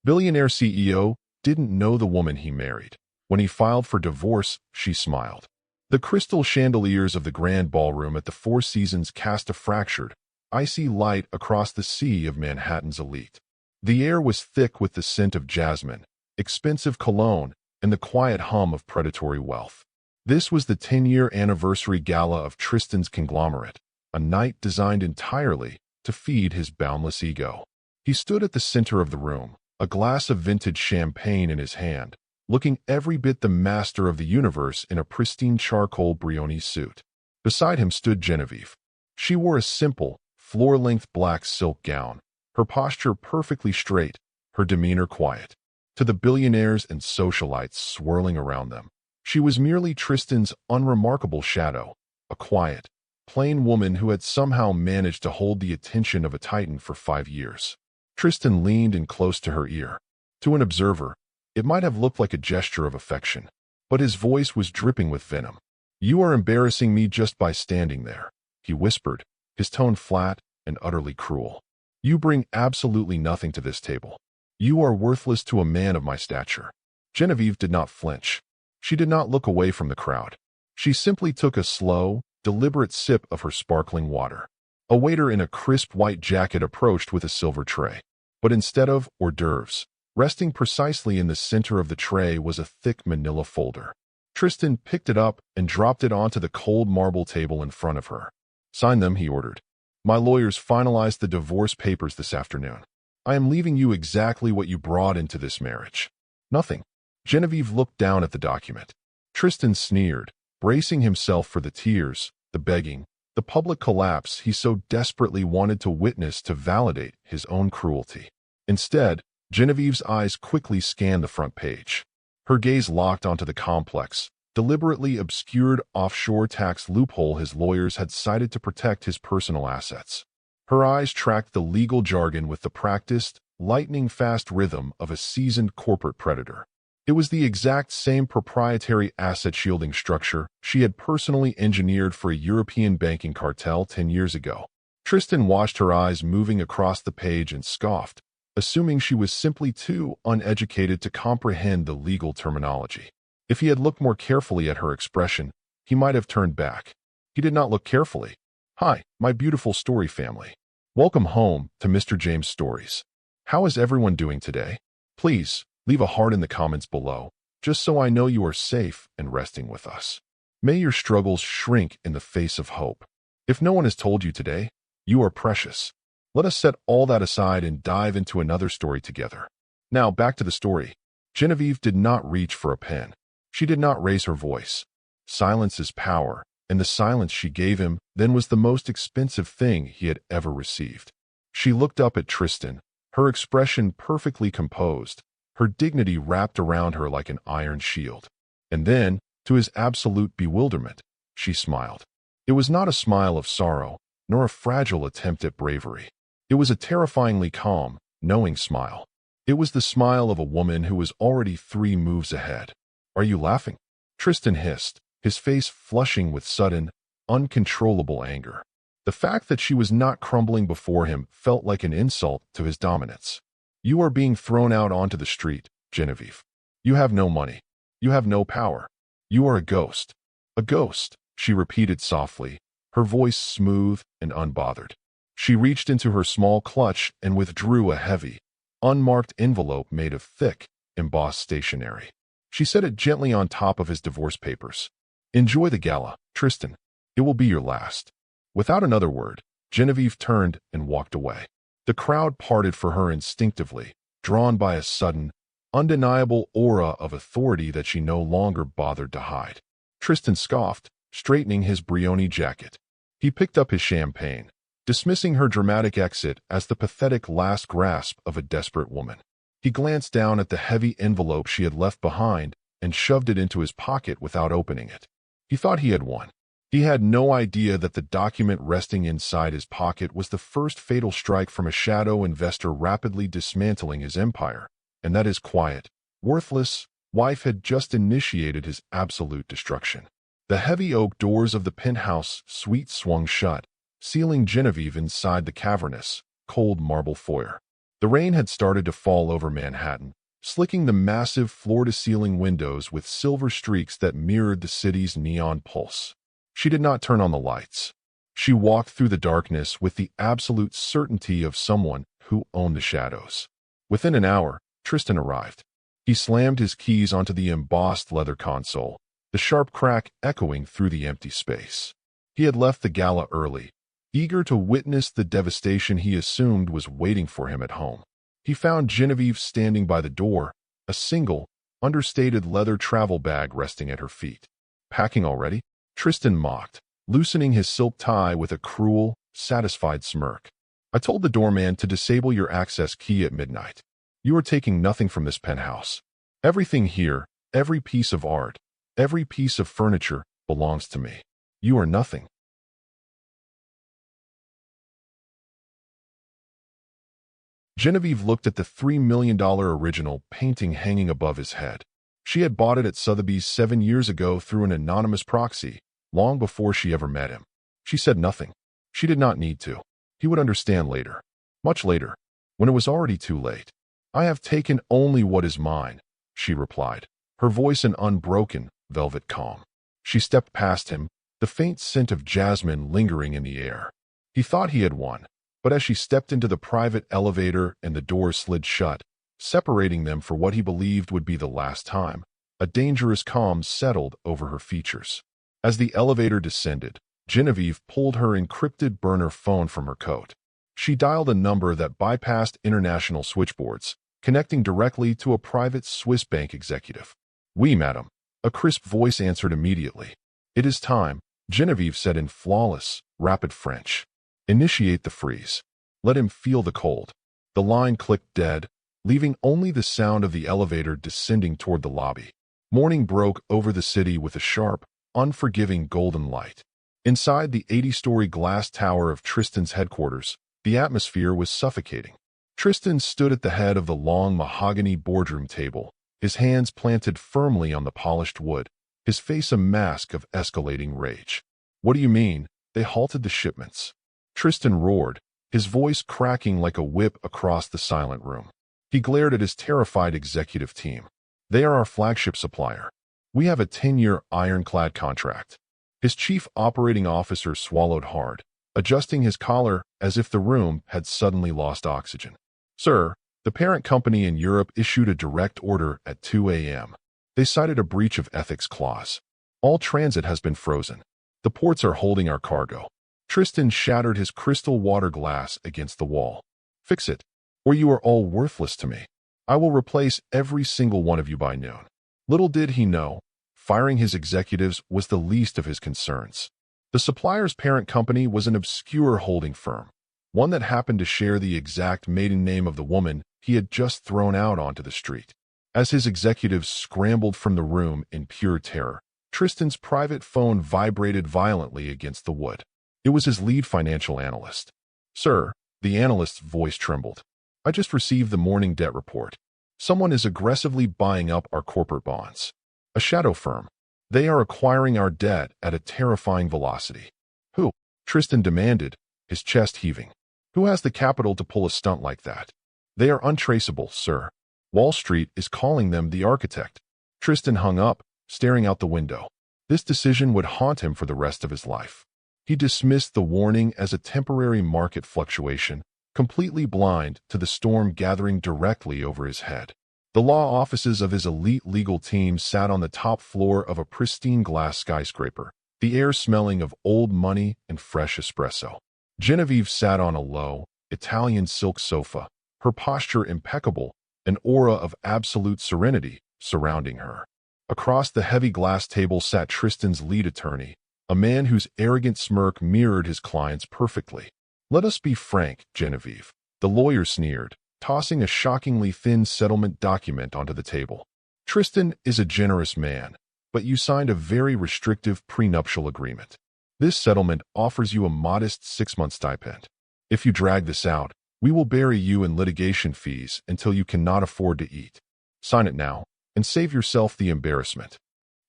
Billionaire CEO didn't know the woman he married. When he filed for divorce, she smiled. The crystal chandeliers of the grand ballroom at the Four Seasons cast a fractured, icy light across the sea of Manhattan's elite. The air was thick with the scent of jasmine, expensive cologne, and the quiet hum of predatory wealth. This was the 10-year anniversary gala of Tristan's conglomerate, a night designed entirely to feed his boundless ego. He stood at the center of the room, a glass of vintage champagne in his hand, looking every bit the master of the universe in a pristine charcoal Brioni suit. Beside him stood Genevieve. She wore a simple, floor-length black silk gown, her posture perfectly straight, her demeanor quiet. To the billionaires and socialites swirling around them, she was merely Tristan's unremarkable shadow, a quiet, plain woman who had somehow managed to hold the attention of a titan for 5 years. Tristan leaned in close to her ear. To an observer, it might have looked like a gesture of affection, but his voice was dripping with venom. "You are embarrassing me just by standing there," he whispered, his tone flat and utterly cruel. "You bring absolutely nothing to this table. You are worthless to a man of my stature." Genevieve did not flinch. She did not look away from the crowd. She simply took a slow, deliberate sip of her sparkling water. A waiter in a crisp white jacket approached with a silver tray. But instead of hors d'oeuvres, resting precisely in the center of the tray was a thick manila folder. Tristan picked it up and dropped it onto the cold marble table in front of her. "Sign them," he ordered. "My lawyers finalized the divorce papers this afternoon. I am leaving you exactly what you brought into this marriage." "Nothing." Genevieve looked down at the document. Tristan sneered, bracing himself for the tears, the begging, the public collapse he so desperately wanted to witness to validate his own cruelty. Instead, Genevieve's eyes quickly scanned the front page. Her gaze locked onto the complex, deliberately obscured offshore tax loophole his lawyers had cited to protect his personal assets. Her eyes tracked the legal jargon with the practiced, lightning-fast rhythm of a seasoned corporate predator. It was the exact same proprietary asset-shielding structure she had personally engineered for a European banking cartel 10 years ago. Tristan watched her eyes moving across the page and scoffed, assuming she was simply too uneducated to comprehend the legal terminology. If he had looked more carefully at her expression, he might have turned back. He did not look carefully. "Hi, my beautiful story family. Welcome home to Mr. James Stories. How is everyone doing today? Please, leave a heart in the comments below, just so I know you are safe and resting with us. May your struggles shrink in the face of hope. If no one has told you today, you are precious. Let us set all that aside and dive into another story together." Now, back to the story. Genevieve did not reach for a pen. She did not raise her voice. Silence is power, and the silence she gave him then was the most expensive thing he had ever received. She looked up at Tristan, her expression perfectly composed, her dignity wrapped around her like an iron shield. And then, to his absolute bewilderment, she smiled. It was not a smile of sorrow, nor a fragile attempt at bravery. It was a terrifyingly calm, knowing smile. It was the smile of a woman who was already 3 moves ahead. "Are you laughing?" Tristan hissed, his face flushing with sudden, uncontrollable anger. The fact that she was not crumbling before him felt like an insult to his dominance. "You are being thrown out onto the street, Genevieve. You have no money. You have no power. You are a ghost." "A ghost," she repeated softly, her voice smooth and unbothered. She reached into her small clutch and withdrew a heavy, unmarked envelope made of thick, embossed stationery. She set it gently on top of his divorce papers. "Enjoy the gala, Tristan. It will be your last." Without another word, Genevieve turned and walked away. The crowd parted for her instinctively, drawn by a sudden, undeniable aura of authority that she no longer bothered to hide. Tristan scoffed, straightening his Brioni jacket. He picked up his champagne, dismissing her dramatic exit as the pathetic last grasp of a desperate woman. He glanced down at the heavy envelope she had left behind and shoved it into his pocket without opening it. He thought he had won. He had no idea that the document resting inside his pocket was the first fatal strike from a shadow investor rapidly dismantling his empire, and that his quiet, worthless wife had just initiated his absolute destruction. The heavy oak doors of the penthouse suite swung shut, sealing Genevieve inside the cavernous, cold marble foyer. The rain had started to fall over Manhattan, slicking the massive floor-to-ceiling windows with silver streaks that mirrored the city's neon pulse. She did not turn on the lights. She walked through the darkness with the absolute certainty of someone who owned the shadows. Within an hour, Tristan arrived. He slammed his keys onto the embossed leather console, the sharp crack echoing through the empty space. He had left the gala early, eager to witness the devastation he assumed was waiting for him at home. He found Genevieve standing by the door, a single, understated leather travel bag resting at her feet. "Packing already?" Tristan mocked, loosening his silk tie with a cruel, satisfied smirk. "I told the doorman to disable your access key at midnight. You are taking nothing from this penthouse. Everything here, every piece of art, every piece of furniture, belongs to me. You are nothing." Genevieve looked at the $3 million original painting hanging above his head. She had bought it at Sotheby's 7 years ago through an anonymous proxy, long before she ever met him. She said nothing. She did not need to. He would understand later. Much later, when it was already too late. "I have taken only what is mine," she replied, her voice an unbroken, velvet calm. She stepped past him, the faint scent of jasmine lingering in the air. He thought he had won, but as she stepped into the private elevator and the door slid shut, separating them for what he believed would be the last time, a dangerous calm settled over her features. As the elevator descended, Genevieve pulled her encrypted burner phone from her coat. She dialed a number that bypassed international switchboards, connecting directly to a private Swiss bank executive. "Oui, madame," a crisp voice answered immediately. "It is time," Genevieve said in flawless, rapid French. "Initiate the freeze. Let him feel the cold." The line clicked dead, leaving only the sound of the elevator descending toward the lobby. Morning broke over the city with a sharp, unforgiving golden light. Inside the 80-story glass tower of Tristan's headquarters, the atmosphere was suffocating. Tristan stood at the head of the long mahogany boardroom table, his hands planted firmly on the polished wood, his face a mask of escalating rage. "What do you mean? They halted the shipments." Tristan roared, his voice cracking like a whip across the silent room. He glared at his terrified executive team. "They are our flagship supplier. We have a 10-year ironclad contract." His chief operating officer swallowed hard, adjusting his collar as if the room had suddenly lost oxygen. "Sir, the parent company in Europe issued a direct order at 2 a.m. They cited a breach of ethics clause. All transit has been frozen. The ports are holding our cargo." Tristan shattered his crystal water glass against the wall. "Fix it, or you are all worthless to me. I will replace every single one of you by noon." Little did he know, firing his executives was the least of his concerns. The supplier's parent company was an obscure holding firm, one that happened to share the exact maiden name of the woman he had just thrown out onto the street. As his executives scrambled from the room in pure terror, Tristan's private phone vibrated violently against the wood. It was his lead financial analyst. "Sir," the analyst's voice trembled. "I just received the morning debt report. Someone is aggressively buying up our corporate bonds. A shadow firm. They are acquiring our debt at a terrifying velocity." "Who?" Tristan demanded, his chest heaving. "Who has the capital to pull a stunt like that?" "They are untraceable, sir. Wall Street is calling them the architect." Tristan hung up, staring out the window. This decision would haunt him for the rest of his life. He dismissed the warning as a temporary market fluctuation, completely blind to the storm gathering directly over his head. The law offices of his elite legal team sat on the top floor of a pristine glass skyscraper, the air smelling of old money and fresh espresso. Genevieve sat on a low, Italian silk sofa, her posture impeccable, an aura of absolute serenity surrounding her. Across the heavy glass table sat Tristan's lead attorney, a man whose arrogant smirk mirrored his client's perfectly. "Let us be frank, Genevieve," the lawyer sneered, tossing a shockingly thin settlement document onto the table. "Tristan is a generous man, but you signed a very restrictive prenuptial agreement. This settlement offers you a modest 6-month stipend. If you drag this out, we will bury you in litigation fees until you cannot afford to eat. Sign it now, and save yourself the embarrassment."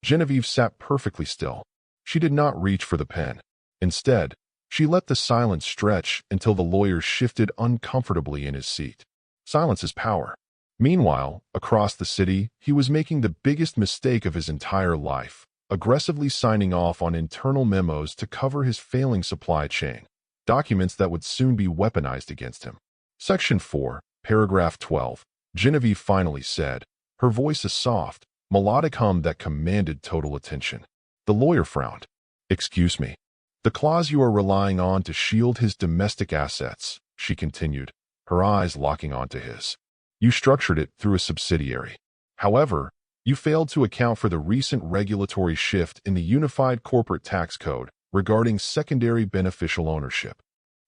Genevieve sat perfectly still. She did not reach for the pen. Instead, she let the silence stretch until the lawyer shifted uncomfortably in his seat. Silence is power. Meanwhile, across the city, he was making the biggest mistake of his entire life, aggressively signing off on internal memos to cover his failing supply chain, documents that would soon be weaponized against him. Section 4, paragraph 12, Genevieve finally said, her voice a soft, melodic hum that commanded total attention. The lawyer frowned. Excuse me. The clause you are relying on to shield his domestic assets, she continued, her eyes locking onto his. You structured it through a subsidiary. However, you failed to account for the recent regulatory shift in the Unified Corporate Tax Code regarding secondary beneficial ownership.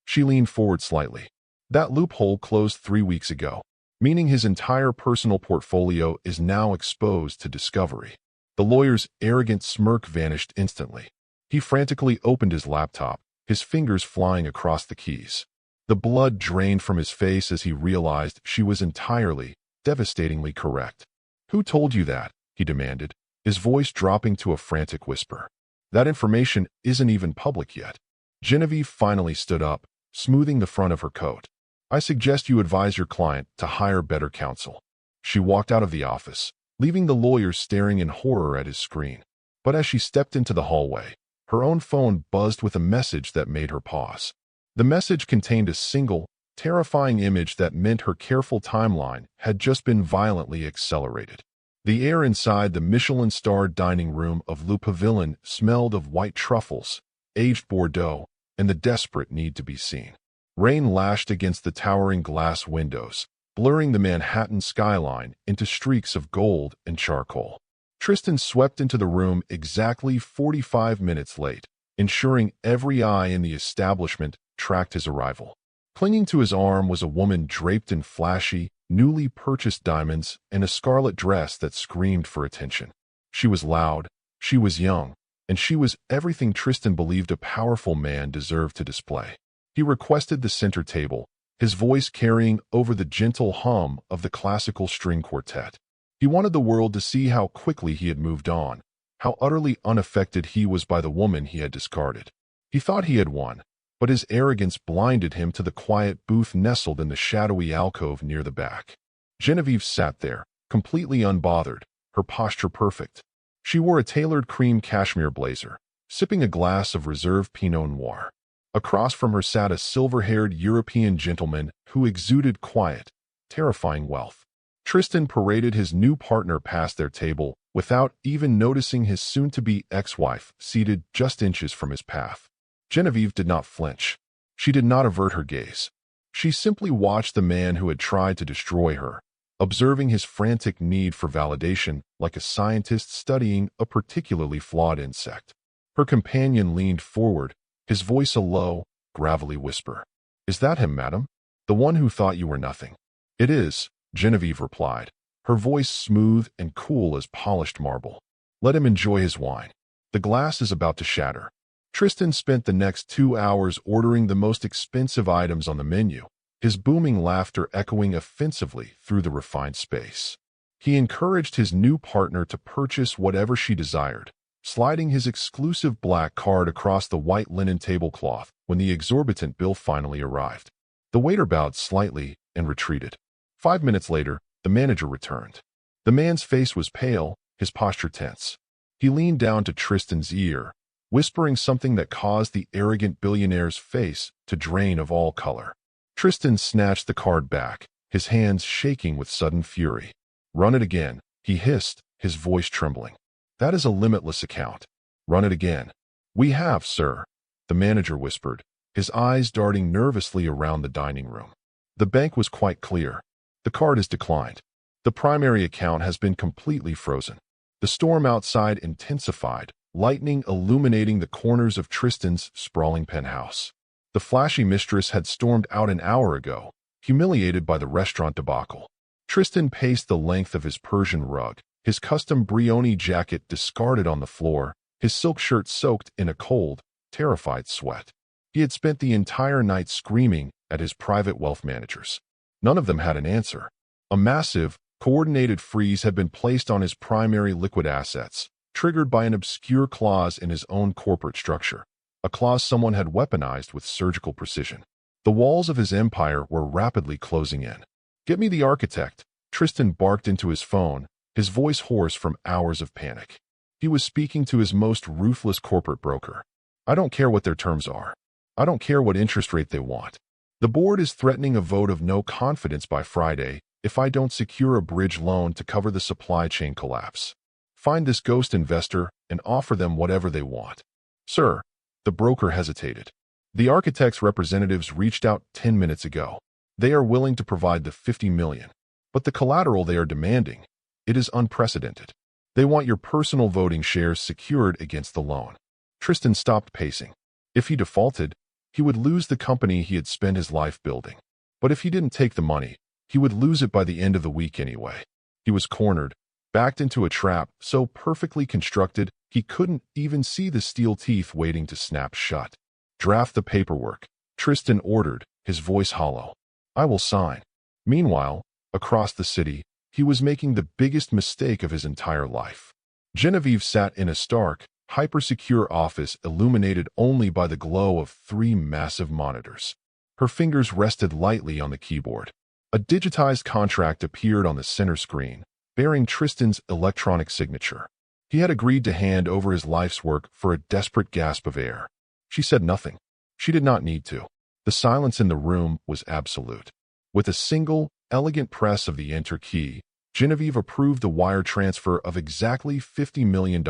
She leaned forward slightly. That loophole closed 3 weeks ago, meaning his entire personal portfolio is now exposed to discovery. The lawyer's arrogant smirk vanished instantly. He frantically opened his laptop, his fingers flying across the keys. The blood drained from his face as he realized she was entirely, devastatingly correct. Who told you that? He demanded, his voice dropping to a frantic whisper. That information isn't even public yet. Genevieve finally stood up, smoothing the front of her coat. I suggest you advise your client to hire better counsel. She walked out of the office, leaving the lawyer staring in horror at his screen. But as she stepped into the hallway, her own phone buzzed with a message that made her pause. The message contained a single, terrifying image that meant her careful timeline had just been violently accelerated. The air inside the Michelin-starred dining room of Le Pavillon smelled of white truffles, aged Bordeaux, and the desperate need to be seen. Rain lashed against the towering glass windows, blurring the Manhattan skyline into streaks of gold and charcoal. Tristan swept into the room exactly 45 minutes late, ensuring every eye in the establishment tracked his arrival. Clinging to his arm was a woman draped in flashy, newly purchased diamonds and a scarlet dress that screamed for attention. She was loud, she was young, and she was everything Tristan believed a powerful man deserved to display. He requested the center table, his voice carrying over the gentle hum of the classical string quartet. He wanted the world to see how quickly he had moved on, how utterly unaffected he was by the woman he had discarded. He thought he had won, but his arrogance blinded him to the quiet booth nestled in the shadowy alcove near the back. Genevieve sat there, completely unbothered, her posture perfect. She wore a tailored cream cashmere blazer, sipping a glass of reserve Pinot Noir. Across from her sat a silver-haired European gentleman who exuded quiet, terrifying wealth. Tristan paraded his new partner past their table without even noticing his soon-to-be ex-wife seated just inches from his path. Genevieve did not flinch. She did not avert her gaze. She simply watched the man who had tried to destroy her, observing his frantic need for validation like a scientist studying a particularly flawed insect. Her companion leaned forward, his voice a low, gravelly whisper. Is that him, madam? The one who thought you were nothing? It is, Genevieve replied, her voice smooth and cool as polished marble. Let him enjoy his wine. The glass is about to shatter. Tristan spent the next 2 hours ordering the most expensive items on the menu, his booming laughter echoing offensively through the refined space. He encouraged his new partner to purchase whatever she desired, sliding his exclusive black card across the white linen tablecloth when the exorbitant bill finally arrived. The waiter bowed slightly and retreated. 5 minutes later, the manager returned. The man's face was pale, his posture tense. He leaned down to Tristan's ear, whispering something that caused the arrogant billionaire's face to drain of all color. Tristan snatched the card back, his hands shaking with sudden fury. Run it again, he hissed, his voice trembling. That is a limitless account. Run it again. We have, sir, the manager whispered, his eyes darting nervously around the dining room. The bank was quite clear. The card is declined. The primary account has been completely frozen. The storm outside intensified, lightning illuminating the corners of Tristan's sprawling penthouse. The flashy mistress had stormed out an hour ago, humiliated by the restaurant debacle. Tristan paced the length of his Persian rug, his custom Brioni jacket discarded on the floor, his silk shirt soaked in a cold, terrified sweat. He had spent the entire night screaming at his private wealth managers. None of them had an answer. A massive, coordinated freeze had been placed on his primary liquid assets, triggered by an obscure clause in his own corporate structure, a clause someone had weaponized with surgical precision. The walls of his empire were rapidly closing in. Get me the architect. Tristan barked into his phone, his voice hoarse from hours of panic. He was speaking to his most ruthless corporate broker. I don't care what their terms are. I don't care what interest rate they want. The board is threatening a vote of no confidence by Friday if I don't secure a bridge loan to cover the supply chain collapse. Find this ghost investor and offer them whatever they want. Sir, the broker hesitated. The architect's representatives reached out 10 minutes ago. They are willing to provide the $50 million. But the collateral they are demanding, it is unprecedented. They want your personal voting shares secured against the loan. Tristan stopped pacing. If he defaulted, he would lose the company he had spent his life building. But if he didn't take the money, he would lose it by the end of the week anyway. He was cornered, backed into a trap so perfectly constructed he couldn't even see the steel teeth waiting to snap shut. Draft the paperwork, Tristan ordered, his voice hollow. I will sign. Meanwhile, across the city, he was making the biggest mistake of his entire life. Genevieve sat in a stark, hyper-secure office illuminated only by the glow of 3 massive monitors. Her fingers rested lightly on the keyboard. A digitized contract appeared on the center screen, bearing Tristan's electronic signature. He had agreed to hand over his life's work for a desperate gasp of air. She said nothing. She did not need to. The silence in the room was absolute. With a single, elegant press of the enter key, Genevieve approved the wire transfer of exactly $50 million,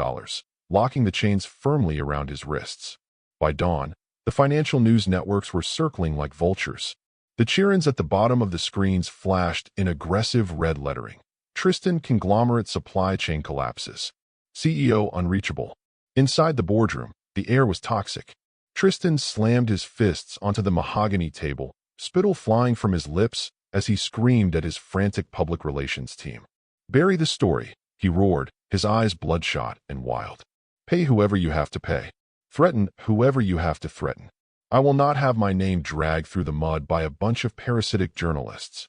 locking the chains firmly around his wrists. By dawn, the financial news networks were circling like vultures. The cheer-ins at the bottom of the screens flashed in aggressive red lettering. Tristan Conglomerate Supply Chain Collapses. CEO Unreachable. Inside the boardroom, the air was toxic. Tristan slammed his fists onto the mahogany table, spittle flying from his lips as he screamed at his frantic public relations team. Bury the story, he roared, his eyes bloodshot and wild. Pay whoever you have to pay. Threaten whoever you have to threaten. I will not have my name dragged through the mud by a bunch of parasitic journalists.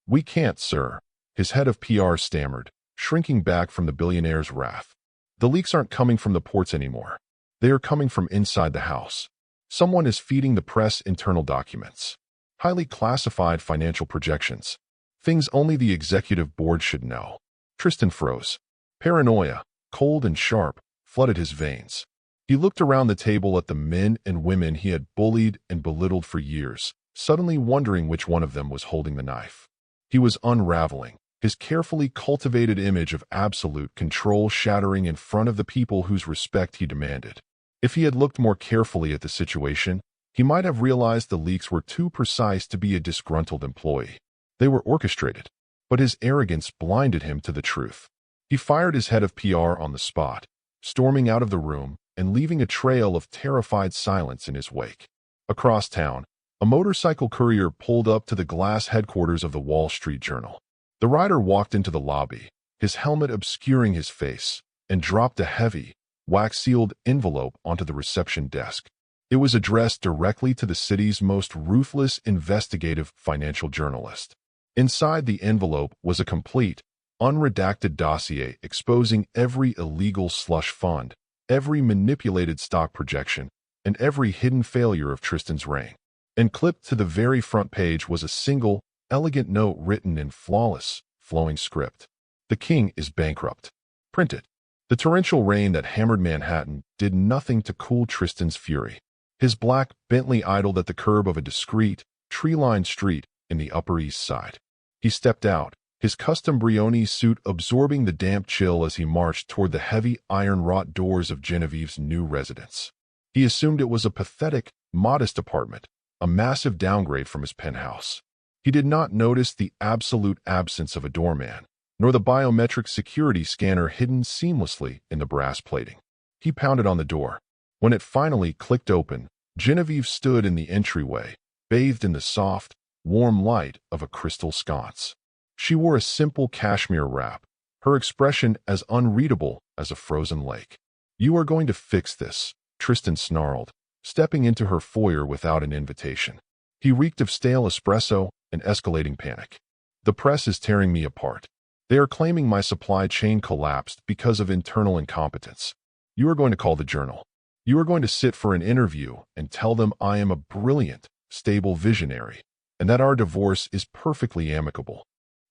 We can't, sir, his head of PR stammered, shrinking back from the billionaire's wrath. The leaks aren't coming from the ports anymore. They are coming from inside the house. Someone is feeding the press internal documents. Highly classified financial projections. Things only the executive board should know. Tristan froze. Paranoia, cold and sharp, flooded his veins. He looked around the table at the men and women he had bullied and belittled for years, suddenly wondering which one of them was holding the knife. He was unraveling, his carefully cultivated image of absolute control shattering in front of the people whose respect he demanded. If he had looked more carefully at the situation, he might have realized the leaks were too precise to be a disgruntled employee. They were orchestrated, but his arrogance blinded him to the truth. He fired his head of PR on the spot, storming out of the room and leaving a trail of terrified silence in his wake. Across town, a motorcycle courier pulled up to the glass headquarters of the Wall Street Journal. The rider walked into the lobby, his helmet obscuring his face, and dropped a heavy, wax-sealed envelope onto the reception desk. It was addressed directly to the city's most ruthless investigative financial journalist. Inside the envelope was a complete, unredacted dossier exposing every illegal slush fund, every manipulated stock projection, and every hidden failure of Tristan's reign. And clipped to the very front page was a single, elegant note written in flawless, flowing script. The king is bankrupt. Print it. The torrential rain that hammered Manhattan did nothing to cool Tristan's fury. His black Bentley idled at the curb of a discreet, tree-lined street in the Upper East Side. He stepped out, his custom Brioni suit absorbing the damp chill as he marched toward the heavy iron-wrought doors of Genevieve's new residence. He assumed it was a pathetic, modest apartment, a massive downgrade from his penthouse. He did not notice the absolute absence of a doorman, nor the biometric security scanner hidden seamlessly in the brass plating. He pounded on the door. When it finally clicked open, Genevieve stood in the entryway, bathed in the soft, warm light of a crystal sconce. She wore a simple cashmere wrap, her expression as unreadable as a frozen lake. "You are going to fix this," Tristan snarled, stepping into her foyer without an invitation. He reeked of stale espresso and escalating panic. "The press is tearing me apart. They are claiming my supply chain collapsed because of internal incompetence. You are going to call the Journal. You are going to sit for an interview and tell them I am a brilliant, stable visionary. and that our divorce is perfectly amicable."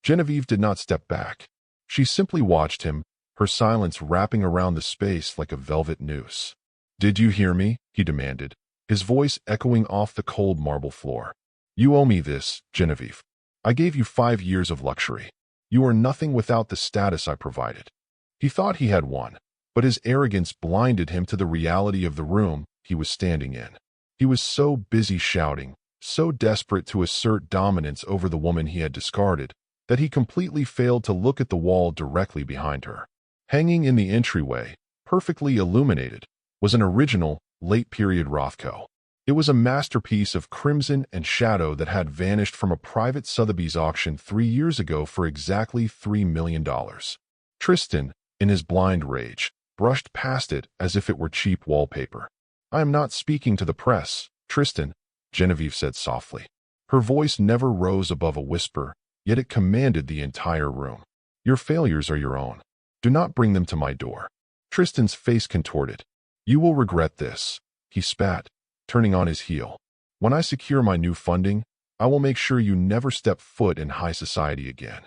Genevieve did not step back. She simply watched him, her silence wrapping around the space like a velvet noose. "Did you hear me?" he demanded, his voice echoing off the cold marble floor. "You owe me this, Genevieve. I gave you 5 years of luxury. You are nothing without the status I provided." He thought he had won, but his arrogance blinded him to the reality of the room he was standing in. He was so busy shouting, so desperate to assert dominance over the woman he had discarded, that he completely failed to look at the wall directly behind her. Hanging in the entryway, perfectly illuminated, was an original, late-period Rothko. It was a masterpiece of crimson and shadow that had vanished from a private Sotheby's auction 3 years ago for exactly $3 million. Tristan, in his blind rage, brushed past it as if it were cheap wallpaper. "I am not speaking to the press, Tristan," Genevieve said softly. Her voice never rose above a whisper, yet it commanded the entire room. "Your failures are your own. Do not bring them to my door." Tristan's face contorted. "You will regret this," he spat, turning on his heel. "When I secure my new funding, I will make sure you never step foot in high society again."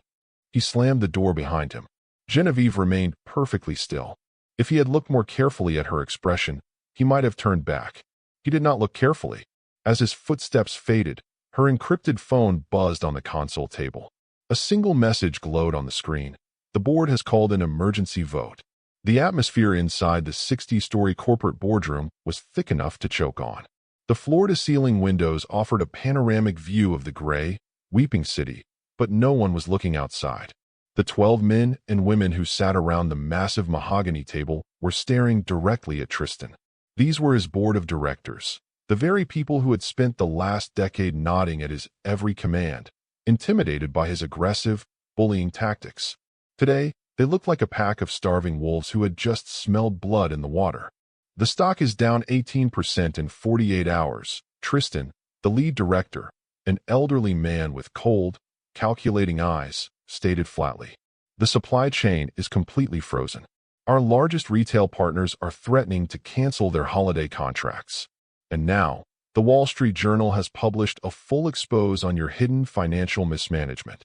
He slammed the door behind him. Genevieve remained perfectly still. If he had looked more carefully at her expression, he might have turned back. He did not look carefully. As his footsteps faded, her encrypted phone buzzed on the console table. A single message glowed on the screen. "The board has called an emergency vote." The atmosphere inside the 60-story corporate boardroom was thick enough to choke on. The floor-to-ceiling windows offered a panoramic view of the gray, weeping city, but no one was looking outside. The 12 men and women who sat around the massive mahogany table were staring directly at Tristan. These were his board of directors, the very people who had spent the last decade nodding at his every command, intimidated by his aggressive, bullying tactics. Today, they looked like a pack of starving wolves who had just smelled blood in the water. "The stock is down 18% in 48 hours, Tristan," the lead director, an elderly man with cold, calculating eyes, stated flatly. "The supply chain is completely frozen. Our largest retail partners are threatening to cancel their holiday contracts. And now, the Wall Street Journal has published a full expose on your hidden financial mismanagement."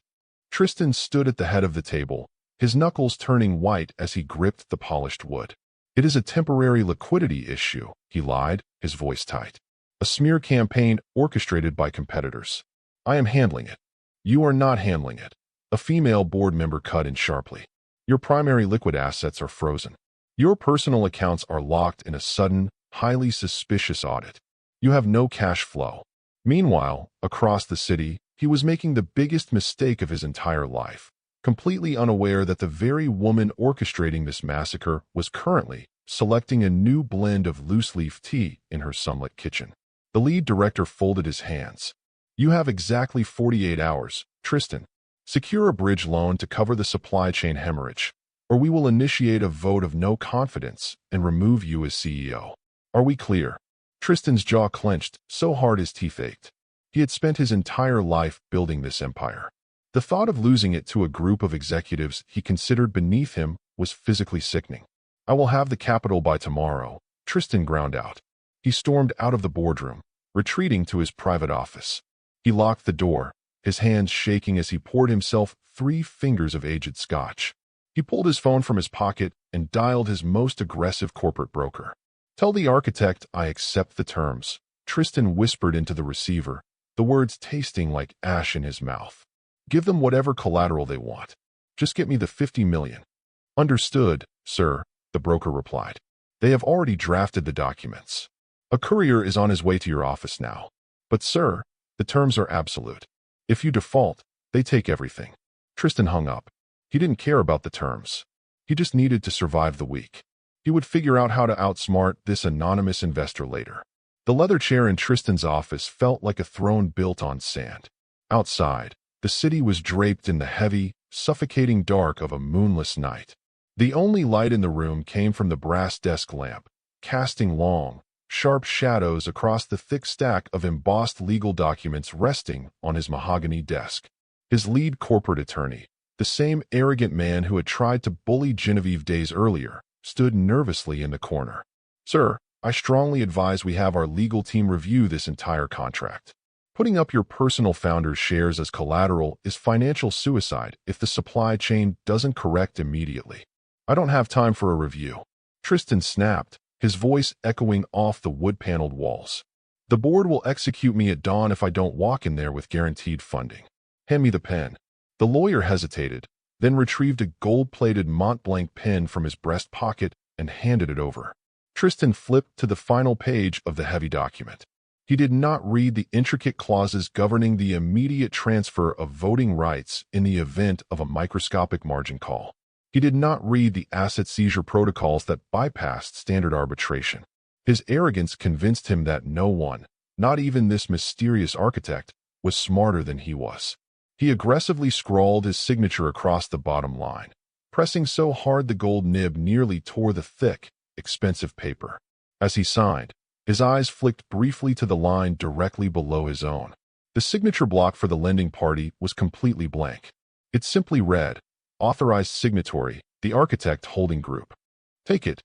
Tristan stood at the head of the table, his knuckles turning white as he gripped the polished wood. "It is a temporary liquidity issue," he lied, his voice tight. "A smear campaign orchestrated by competitors. I am handling it." "You are not handling it," a female board member cut in sharply. "Your primary liquid assets are frozen. Your personal accounts are locked in a sudden, highly suspicious audit. You have no cash flow." Meanwhile, across the city, he was making the biggest mistake of his entire life, completely unaware that the very woman orchestrating this massacre was currently selecting a new blend of loose-leaf tea in her sunlit kitchen. The lead director folded his hands. "You have exactly 48 hours, Tristan. Secure a bridge loan to cover the supply chain hemorrhage, or we will initiate a vote of no confidence and remove you as CEO. Are we clear?" Tristan's jaw clenched so hard his teeth ached. He had spent his entire life building this empire. The thought of losing it to a group of executives he considered beneath him was physically sickening. "I will have the capital by tomorrow," Tristan ground out. He stormed out of the boardroom, retreating to his private office. He locked the door, his hands shaking as he poured himself 3 fingers of aged scotch. He pulled his phone from his pocket and dialed his most aggressive corporate broker. "Tell the architect I accept the terms," Tristan whispered into the receiver, the words tasting like ash in his mouth. "Give them whatever collateral they want. Just get me the 50 million. "Understood, sir," the broker replied. "They have already drafted the documents. A courier is on his way to your office now. But, sir, the terms are absolute. If you default, they take everything." Tristan hung up. He didn't care about the terms. He just needed to survive the week. He would figure out how to outsmart this anonymous investor later. The leather chair in Tristan's office felt like a throne built on sand. Outside, the city was draped in the heavy, suffocating dark of a moonless night. The only light in the room came from the brass desk lamp, casting long, sharp shadows across the thick stack of embossed legal documents resting on his mahogany desk. His lead corporate attorney, the same arrogant man who had tried to bully Genevieve days earlier, stood nervously in the corner. "Sir, I strongly advise we have our legal team review this entire contract." Putting up your personal founder's shares as collateral is financial suicide if the supply chain doesn't correct immediately. I don't have time for a review. Tristan snapped, his voice echoing off the wood-paneled walls. The board will execute me at dawn if I don't walk in there with guaranteed funding. Hand me the pen. The lawyer hesitated, then retrieved a gold-plated Mont-Blanc pen from his breast pocket and handed it over. Tristan flipped to the final page of the heavy document. He did not read the intricate clauses governing the immediate transfer of voting rights in the event of a microscopic margin call. He did not read the asset seizure protocols that bypassed standard arbitration. His arrogance convinced him that no one, not even this mysterious architect, was smarter than he was. He aggressively scrawled his signature across the bottom line, pressing so hard the gold nib nearly tore the thick, expensive paper. As he signed, his eyes flicked briefly to the line directly below his own. The signature block for the lending party was completely blank. It simply read, "Authorized signatory, the Architect Holding Group." "Take it,"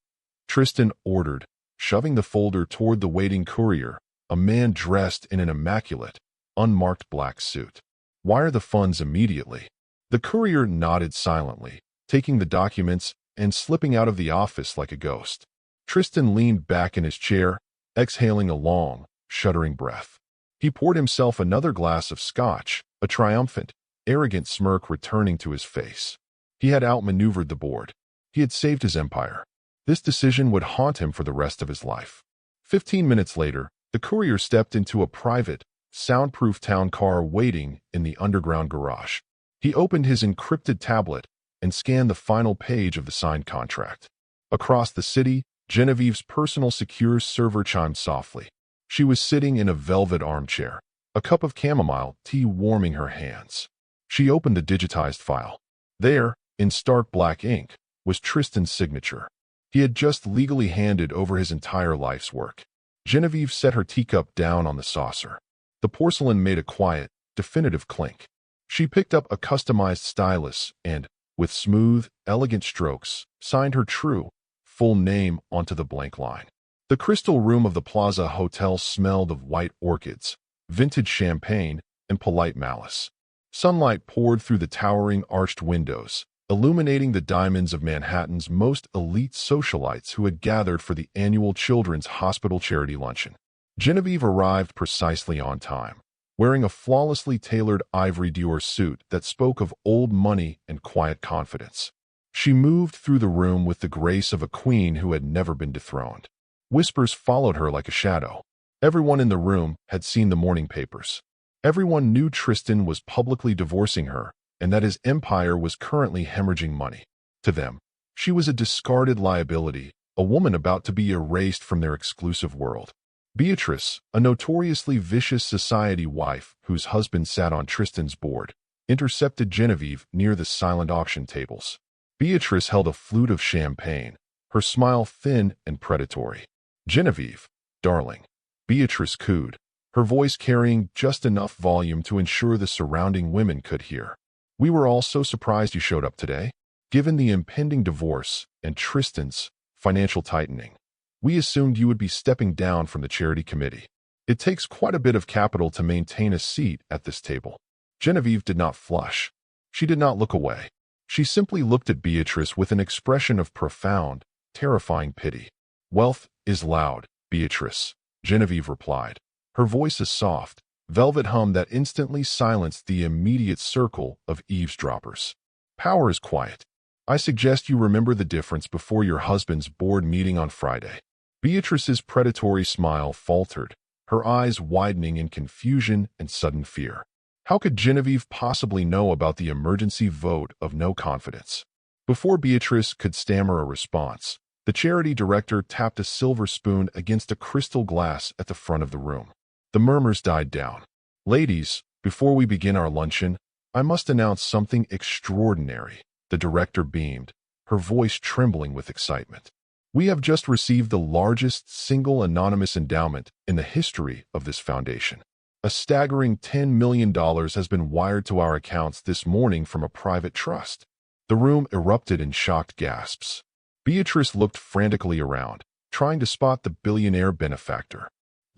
Tristan ordered, shoving the folder toward the waiting courier, a man dressed in an immaculate, unmarked black suit. "Wire the funds immediately." The courier nodded silently, taking the documents and slipping out of the office like a ghost. Tristan leaned back in his chair, exhaling a long, shuddering breath. He poured himself another glass of scotch, a triumphant, arrogant smirk returning to his face. He had outmaneuvered the board. He had saved his empire. This decision would haunt him for the rest of his life. 15 minutes later, the courier stepped into a private, soundproof town car waiting in the underground garage. He opened his encrypted tablet and scanned the final page of the signed contract. Across the city, Genevieve's personal secure server chimed softly. She was sitting in a velvet armchair, a cup of chamomile tea warming her hands. She opened the digitized file. There, in stark black ink, was Tristan's signature. He had just legally handed over his entire life's work. Genevieve set her teacup down on the saucer. The porcelain made a quiet, definitive clink. She picked up a customized stylus and, with smooth, elegant strokes, signed her true, full name onto the blank line. The crystal room of the Plaza Hotel smelled of white orchids, vintage champagne, and polite malice. Sunlight poured through the towering arched windows, illuminating the diamonds of Manhattan's most elite socialites who had gathered for the annual Children's Hospital charity luncheon. Genevieve arrived precisely on time, wearing a flawlessly tailored ivory Dior suit that spoke of old money and quiet confidence. She moved through the room with the grace of a queen who had never been dethroned. Whispers followed her like a shadow. Everyone in the room had seen the morning papers. Everyone knew Tristan was publicly divorcing her and that his empire was currently hemorrhaging money. To them, she was a discarded liability, a woman about to be erased from their exclusive world. Beatrice, a notoriously vicious society wife whose husband sat on Tristan's board, intercepted Genevieve near the silent auction tables. Beatrice held a flute of champagne, her smile thin and predatory. "Genevieve, darling." Beatrice cooed, her voice carrying just enough volume to ensure the surrounding women could hear. "We were all so surprised you showed up today. Given the impending divorce and Tristan's financial tightening, we assumed you would be stepping down from the charity committee. It takes quite a bit of capital to maintain a seat at this table." Genevieve did not flush. She did not look away. She simply looked at Beatrice with an expression of profound, terrifying pity. "Wealth is loud, Beatrice," Genevieve replied, her voice a soft, velvet hum that instantly silenced the immediate circle of eavesdroppers. "Power is quiet. I suggest you remember the difference before your husband's board meeting on Friday." Beatrice's predatory smile faltered, her eyes widening in confusion and sudden fear. How could Genevieve possibly know about the emergency vote of no confidence? Before Beatrice could stammer a response, the charity director tapped a silver spoon against a crystal glass at the front of the room. The murmurs died down. "Ladies, before we begin our luncheon, I must announce something extraordinary." The director beamed, her voice trembling with excitement. "We have just received the largest single anonymous endowment in the history of this foundation. A staggering $10 million has been wired to our accounts this morning from a private trust." The room erupted in shocked gasps. Beatrice looked frantically around, trying to spot the billionaire benefactor.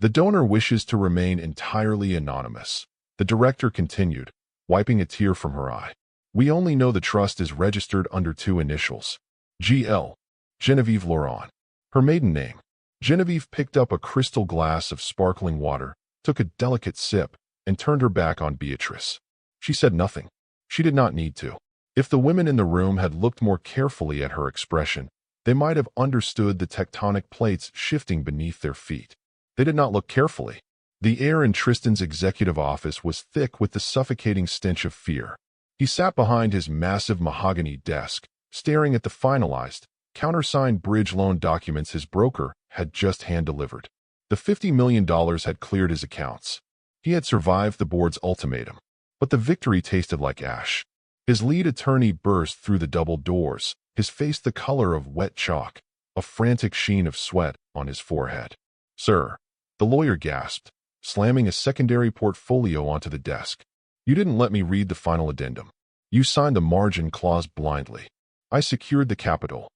The donor wishes to remain entirely anonymous. The director continued, wiping a tear from her eye. We only know the trust is registered under 2 initials. G.L. Genevieve Laurent. Her maiden name. Genevieve picked up a crystal glass of sparkling water, took a delicate sip, and turned her back on Beatrice. She said nothing. She did not need to. If the women in the room had looked more carefully at her expression, they might have understood the tectonic plates shifting beneath their feet. They did not look carefully. The air in Tristan's executive office was thick with the suffocating stench of fear. He sat behind his massive mahogany desk, staring at the finalized, countersigned bridge loan documents his broker had just hand-delivered. The $50 million had cleared his accounts. He had survived the board's ultimatum, but the victory tasted like ash. His lead attorney burst through the double doors, his face the color of wet chalk, a frantic sheen of sweat on his forehead. "Sir," the lawyer gasped, slamming a secondary portfolio onto the desk. "You didn't let me read the final addendum. You signed the margin clause blindly. I secured the capital."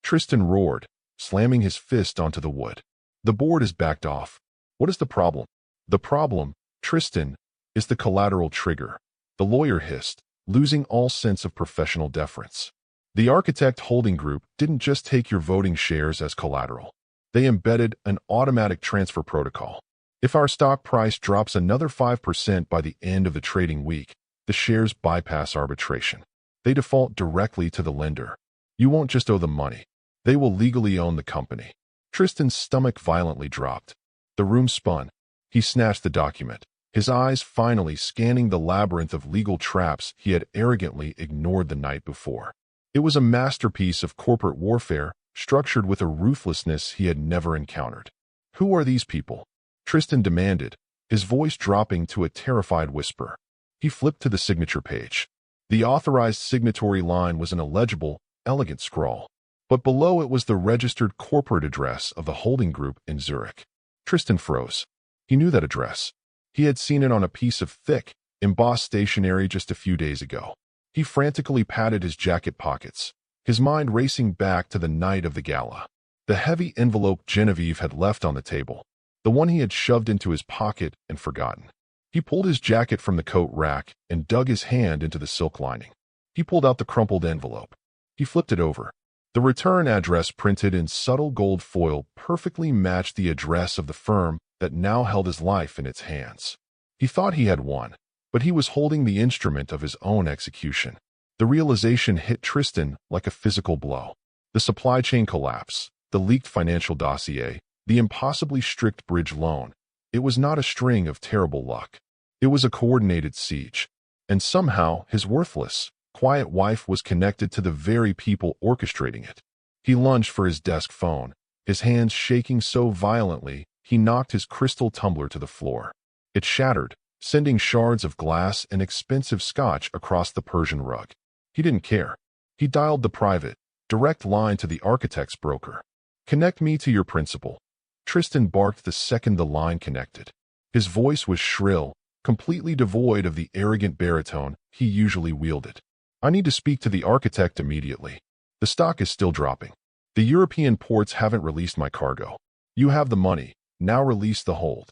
Tristan roared, slamming his fist onto the wood. "The board is backed off. What is the problem?" "The problem, Tristan, is the collateral trigger," the lawyer hissed, losing all sense of professional deference. "The Architect Holding Group didn't just take your voting shares as collateral. They embedded an automatic transfer protocol. If our stock price drops another 5% by the end of the trading week, the shares bypass arbitration. They default directly to the lender. You won't just owe them money. They will legally own the company." Tristan's stomach violently dropped. The room spun. He snatched the document, his eyes finally scanning the labyrinth of legal traps he had arrogantly ignored the night before. It was a masterpiece of corporate warfare, structured with a ruthlessness he had never encountered. "Who are these people?" Tristan demanded, his voice dropping to a terrified whisper. He flipped to the signature page. The authorized signatory line was an illegible, elegant scrawl, but below it was the registered corporate address of the holding group in Zurich. Tristan froze. He knew that address. He had seen it on a piece of thick, embossed stationery just a few days ago. He frantically patted his jacket pockets, his mind racing back to the night of the gala. The heavy envelope Genevieve had left on the table, the one he had shoved into his pocket and forgotten. He pulled his jacket from the coat rack and dug his hand into the silk lining. He pulled out the crumpled envelope. He flipped it over. The return address printed in subtle gold foil perfectly matched the address of the firm that now held his life in its hands. He thought he had won, but he was holding the instrument of his own execution. The realization hit Tristan like a physical blow. The supply chain collapse, the leaked financial dossier, the impossibly strict bridge loan. It was not a string of terrible luck. It was a coordinated siege. And somehow his worthless, quiet wife was connected to the very people orchestrating it. He lunged for his desk phone, his hands shaking so violently he knocked his crystal tumbler to the floor. It shattered, sending shards of glass and expensive scotch across the Persian rug. He didn't care. He dialed the private, direct line to the architect's broker. "Connect me to your principal." Tristan barked the second the line connected. His voice was shrill, completely devoid of the arrogant baritone he usually wielded. "I need to speak to the architect immediately. The stock is still dropping. The European ports haven't released my cargo. You have the money. Now release the hold."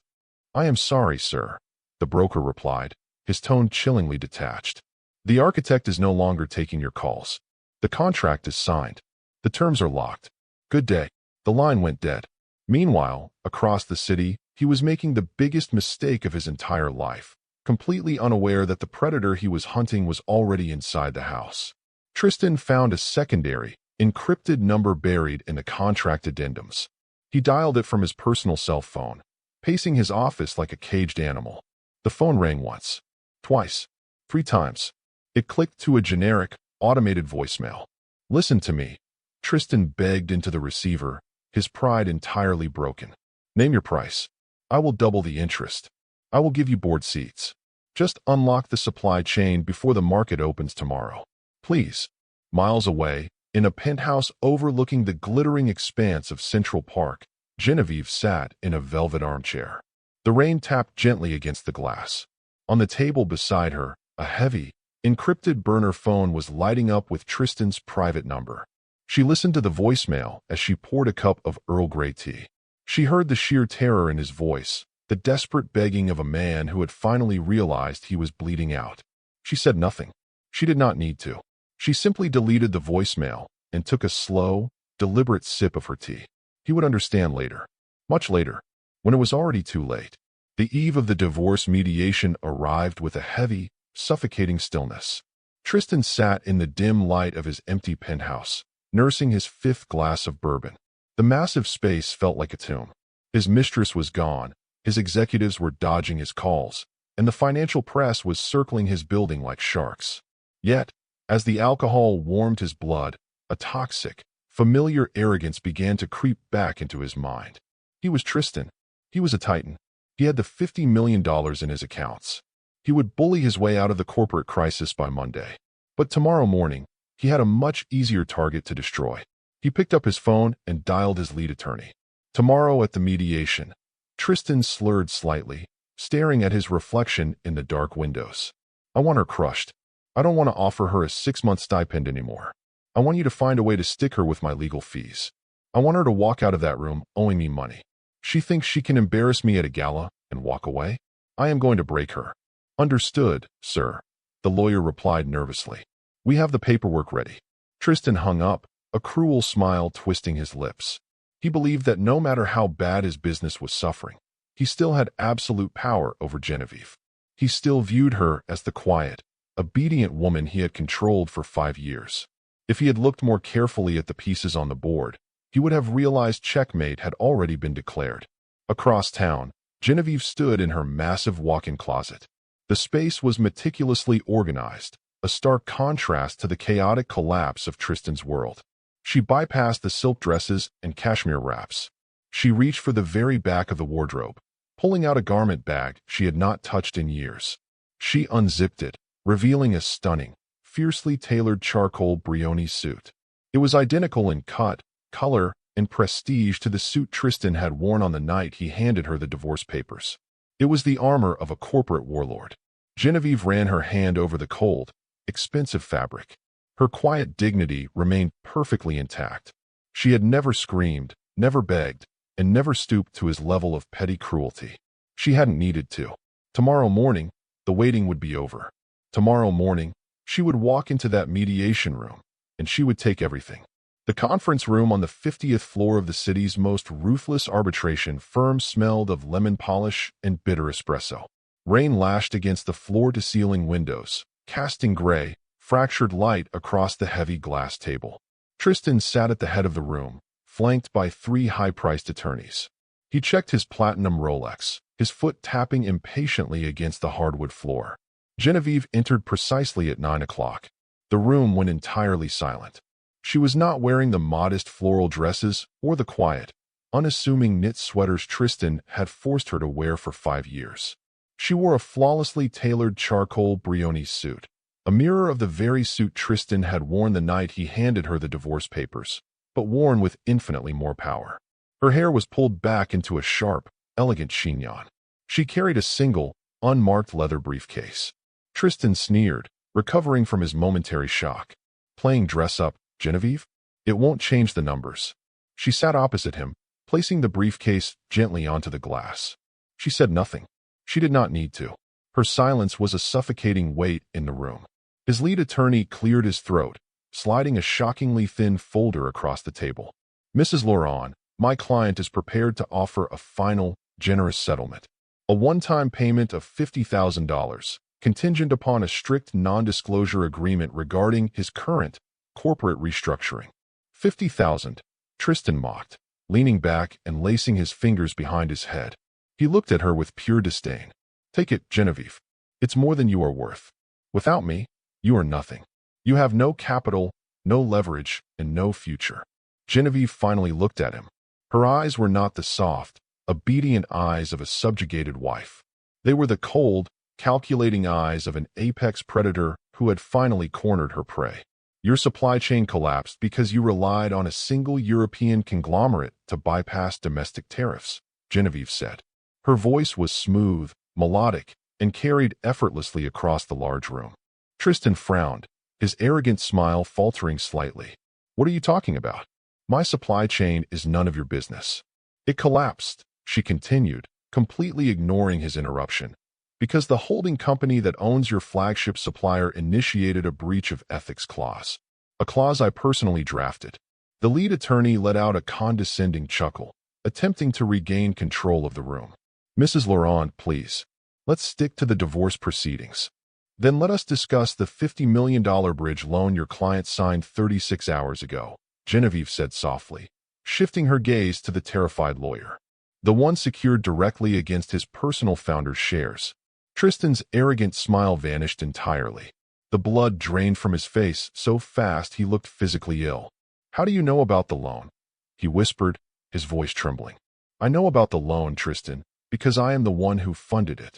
"I am sorry, sir," the broker replied, his tone chillingly detached. "The architect is no longer taking your calls. The contract is signed. The terms are locked. Good day." The line went dead. Meanwhile, across the city, he was making the biggest mistake of his entire life, completely unaware that the predator he was hunting was already inside the house. Tristan found a secondary, encrypted number buried in the contract addendums. He dialed it from his personal cell phone, pacing his office like a caged animal. The phone rang once, twice, 3 times. It clicked to a generic, automated voicemail. "Listen to me," Tristan begged into the receiver, his pride entirely broken. "Name your price. I will double the interest. I will give you board seats. Just unlock the supply chain before the market opens tomorrow. Please." Miles away, in a penthouse overlooking the glittering expanse of Central Park, Genevieve sat in a velvet armchair. The rain tapped gently against the glass. On the table beside her, a heavy, encrypted burner phone was lighting up with Tristan's private number. She listened to the voicemail as she poured a cup of Earl Grey tea. She heard the sheer terror in his voice, the desperate begging of a man who had finally realized he was bleeding out. She said nothing. She did not need to. She simply deleted the voicemail and took a slow, deliberate sip of her tea. He would understand later. Much later, when it was already too late. The eve of the divorce mediation arrived with a heavy, suffocating stillness. Tristan sat in the dim light of his empty penthouse, nursing his fifth glass of bourbon. The massive space felt like a tomb. His mistress was gone, his executives were dodging his calls, and the financial press was circling his building like sharks. Yet, as the alcohol warmed his blood, a toxic, familiar arrogance began to creep back into his mind. He was Tristan. He was a titan. He had the $50 million in his accounts. He would bully his way out of the corporate crisis by Monday. But tomorrow morning, he had a much easier target to destroy. He picked up his phone and dialed his lead attorney. Tomorrow at the mediation, Tristan slurred slightly, staring at his reflection in the dark windows. I want her crushed. I don't want to offer her a 6-month stipend anymore. I want you to find a way to stick her with my legal fees. I want her to walk out of that room owing me money. She thinks she can embarrass me at a gala and walk away? I am going to break her. Understood, sir, the lawyer replied nervously. We have the paperwork ready. Tristan hung up, a cruel smile twisting his lips. He believed that no matter how bad his business was suffering, he still had absolute power over Genevieve. He still viewed her as the quiet, obedient woman he had controlled for 5 years. If he had looked more carefully at the pieces on the board, he would have realized checkmate had already been declared. Across town, Genevieve stood in her massive walk-in closet. The space was meticulously organized, a stark contrast to the chaotic collapse of Tristan's world. She bypassed the silk dresses and cashmere wraps. She reached for the very back of the wardrobe, pulling out a garment bag she had not touched in years. She unzipped it, revealing a stunning, fiercely tailored charcoal Brioni suit. It was identical in cut, color, and prestige to the suit Tristan had worn on the night he handed her the divorce papers. It was the armor of a corporate warlord. Genevieve ran her hand over the cold, expensive fabric. Her quiet dignity remained perfectly intact. She had never screamed, never begged, and never stooped to his level of petty cruelty. She hadn't needed to. Tomorrow morning, the waiting would be over. Tomorrow morning, she would walk into that mediation room, and she would take everything. The conference room on the 50th floor of the city's most ruthless arbitration firm smelled of lemon polish and bitter espresso. Rain lashed against the floor-to-ceiling windows, casting gray, fractured light across the heavy glass table. Tristan sat at the head of the room, flanked by 3 high-priced attorneys. He checked his platinum Rolex, his foot tapping impatiently against the hardwood floor. Genevieve entered precisely at 9 o'clock. The room went entirely silent. She was not wearing the modest floral dresses or the quiet, unassuming knit sweaters Tristan had forced her to wear for 5 years. She wore a flawlessly tailored charcoal Brioni suit, a mirror of the very suit Tristan had worn the night he handed her the divorce papers, but worn with infinitely more power. Her hair was pulled back into a sharp, elegant chignon. She carried a single, unmarked leather briefcase. Tristan sneered, recovering from his momentary shock. Playing dress-up, Genevieve? It won't change the numbers. She sat opposite him, placing the briefcase gently onto the glass. She said nothing. She did not need to. Her silence was a suffocating weight in the room. His lead attorney cleared his throat, sliding a shockingly thin folder across the table. Mrs. Laurent, my client is prepared to offer a final, generous settlement. A one-time payment of $50,000, contingent upon a strict non-disclosure agreement regarding his current corporate restructuring. 50,000, Tristan mocked, leaning back and lacing his fingers behind his head. He looked at her with pure disdain. Take it, Genevieve. It's more than you are worth. Without me, you are nothing. You have no capital, no leverage, and no future. Genevieve finally looked at him. Her eyes were not the soft, obedient eyes of a subjugated wife. They were the cold, calculating eyes of an apex predator who had finally cornered her prey. Your supply chain collapsed because you relied on a single European conglomerate to bypass domestic tariffs, Genevieve said. Her voice was smooth, melodic, and carried effortlessly across the large room. Tristan frowned, his arrogant smile faltering slightly. What are you talking about? My supply chain is none of your business. It collapsed, she continued, completely ignoring his interruption. Because the holding company that owns your flagship supplier initiated a breach of ethics clause. A clause I personally drafted. The lead attorney let out a condescending chuckle, attempting to regain control of the room. Mrs. Laurent, please. Let's stick to the divorce proceedings. Then let us discuss the $50 million bridge loan your client signed 36 hours ago, Genevieve said softly, shifting her gaze to the terrified lawyer. The one secured directly against his personal founder's shares. Tristan's arrogant smile vanished entirely. The blood drained from his face so fast he looked physically ill. How do you know about the loan? He whispered, his voice trembling. I know about the loan, Tristan, because I am the one who funded it.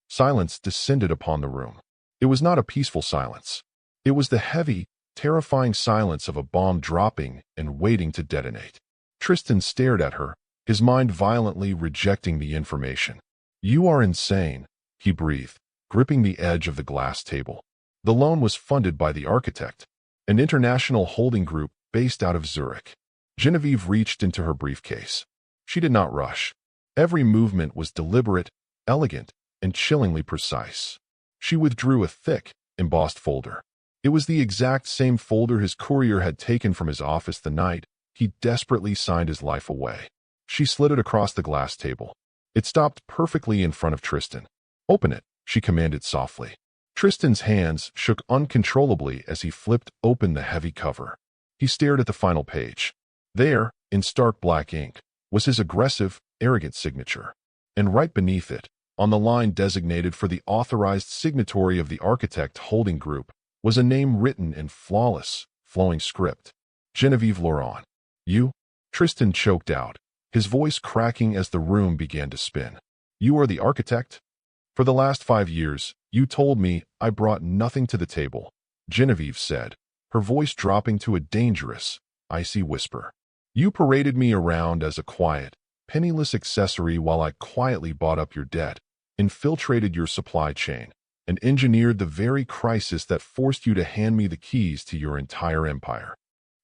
Silence descended upon the room. It was not a peaceful silence. It was the heavy, terrifying silence of a bomb dropping and waiting to detonate. Tristan stared at her, his mind violently rejecting the information. You are insane, he breathed, gripping the edge of the glass table. The loan was funded by the architect, an international holding group based out of Zurich. Genevieve reached into her briefcase. She did not rush. Every movement was deliberate, elegant, and chillingly precise. She withdrew a thick, embossed folder. It was the exact same folder his courier had taken from his office the night he desperately signed his life away. She slid it across the glass table. It stopped perfectly in front of Tristan. Open it, she commanded softly. Tristan's hands shook uncontrollably as he flipped open the heavy cover. He stared at the final page. There, in stark black ink, was his aggressive, arrogant signature. And right beneath it, on the line designated for the authorized signatory of the architect holding group, was a name written in flawless, flowing script. Genevieve Laurent. You? Tristan choked out, his voice cracking as the room began to spin. You are the architect? For the last 5 years, you told me I brought nothing to the table, Genevieve said, her voice dropping to a dangerous, icy whisper. You paraded me around as a quiet, penniless accessory while I quietly bought up your debt, infiltrated your supply chain, and engineered the very crisis that forced you to hand me the keys to your entire empire.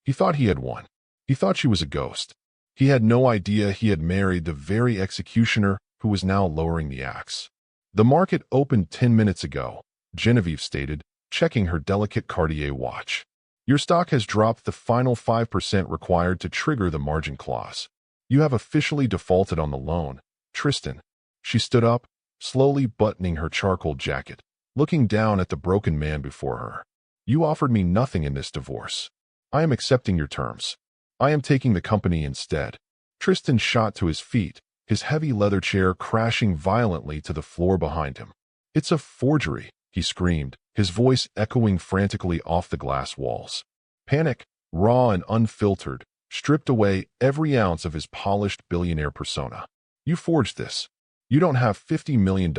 He thought he had won. He thought she was a ghost. He had no idea he had married the very executioner who was now lowering the axe. The market opened 10 minutes ago, Genevieve stated, checking her delicate Cartier watch. Your stock has dropped the final 5% required to trigger the margin clause. You have officially defaulted on the loan, Tristan. She stood up, slowly buttoning her charcoal jacket, looking down at the broken man before her. You offered me nothing in this divorce. I am accepting your terms. I am taking the company instead. Tristan shot to his feet, his heavy leather chair crashing violently to the floor behind him. It's a forgery, he screamed, his voice echoing frantically off the glass walls. Panic, raw and unfiltered, stripped away every ounce of his polished billionaire persona. You forged this. You don't have $50 million.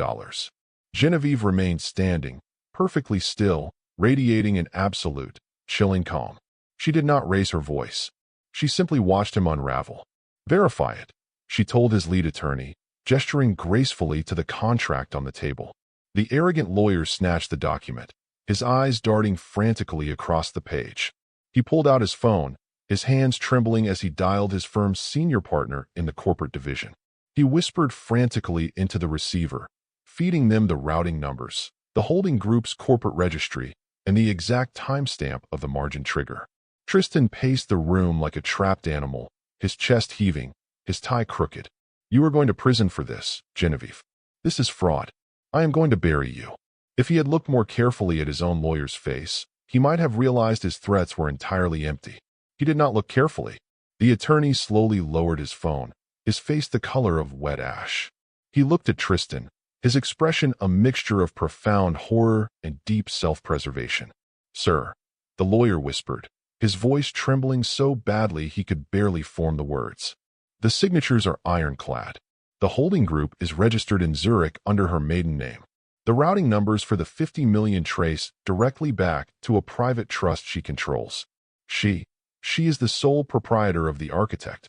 Genevieve remained standing, perfectly still, radiating an absolute, chilling calm. She did not raise her voice. She simply watched him unravel. Verify it, she told his lead attorney, gesturing gracefully to the contract on the table. The arrogant lawyer snatched the document, his eyes darting frantically across the page. He pulled out his phone, his hands trembling as he dialed his firm's senior partner in the corporate division. He whispered frantically into the receiver, feeding them the routing numbers, the holding group's corporate registry, and the exact timestamp of the margin trigger. Tristan paced the room like a trapped animal, his chest heaving, his tie crooked. You are going to prison for this, Genevieve. This is fraud. I am going to bury you. If he had looked more carefully at his own lawyer's face, he might have realized his threats were entirely empty. He did not look carefully. The attorney slowly lowered his phone, his face the color of wet ash. He looked at Tristan, his expression a mixture of profound horror and deep self-preservation. Sir, the lawyer whispered, his voice trembling so badly he could barely form the words. The signatures are ironclad. The holding group is registered in Zurich under her maiden name. The routing numbers for the 50 million trace directly back to a private trust she controls. She is the sole proprietor of the architect.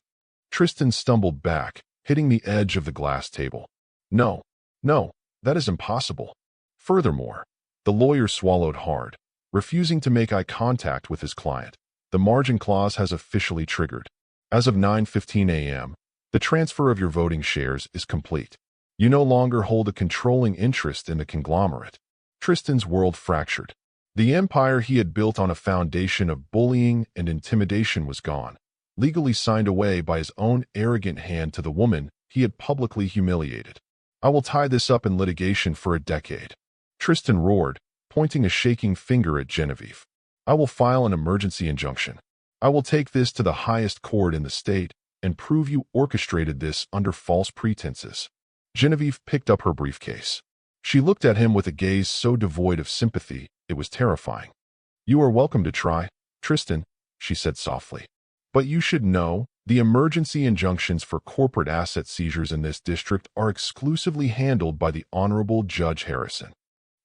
Tristan stumbled back, hitting the edge of the glass table. No, that is impossible. Furthermore, the lawyer swallowed hard, refusing to make eye contact with his client. The margin clause has officially triggered. As of 9:15 a.m., the transfer of your voting shares is complete. You no longer hold a controlling interest in the conglomerate. Tristan's world fractured. The empire he had built on a foundation of bullying and intimidation was gone, legally signed away by his own arrogant hand to the woman he had publicly humiliated. I will tie this up in litigation for a decade. Tristan roared, pointing a shaking finger at Genevieve. I will file an emergency injunction. I will take this to the highest court in the state and prove you orchestrated this under false pretenses. Genevieve picked up her briefcase. She looked at him with a gaze so devoid of sympathy, it was terrifying. You are welcome to try, Tristan, she said softly. But you should know, the emergency injunctions for corporate asset seizures in this district are exclusively handled by the Honorable Judge Harrison.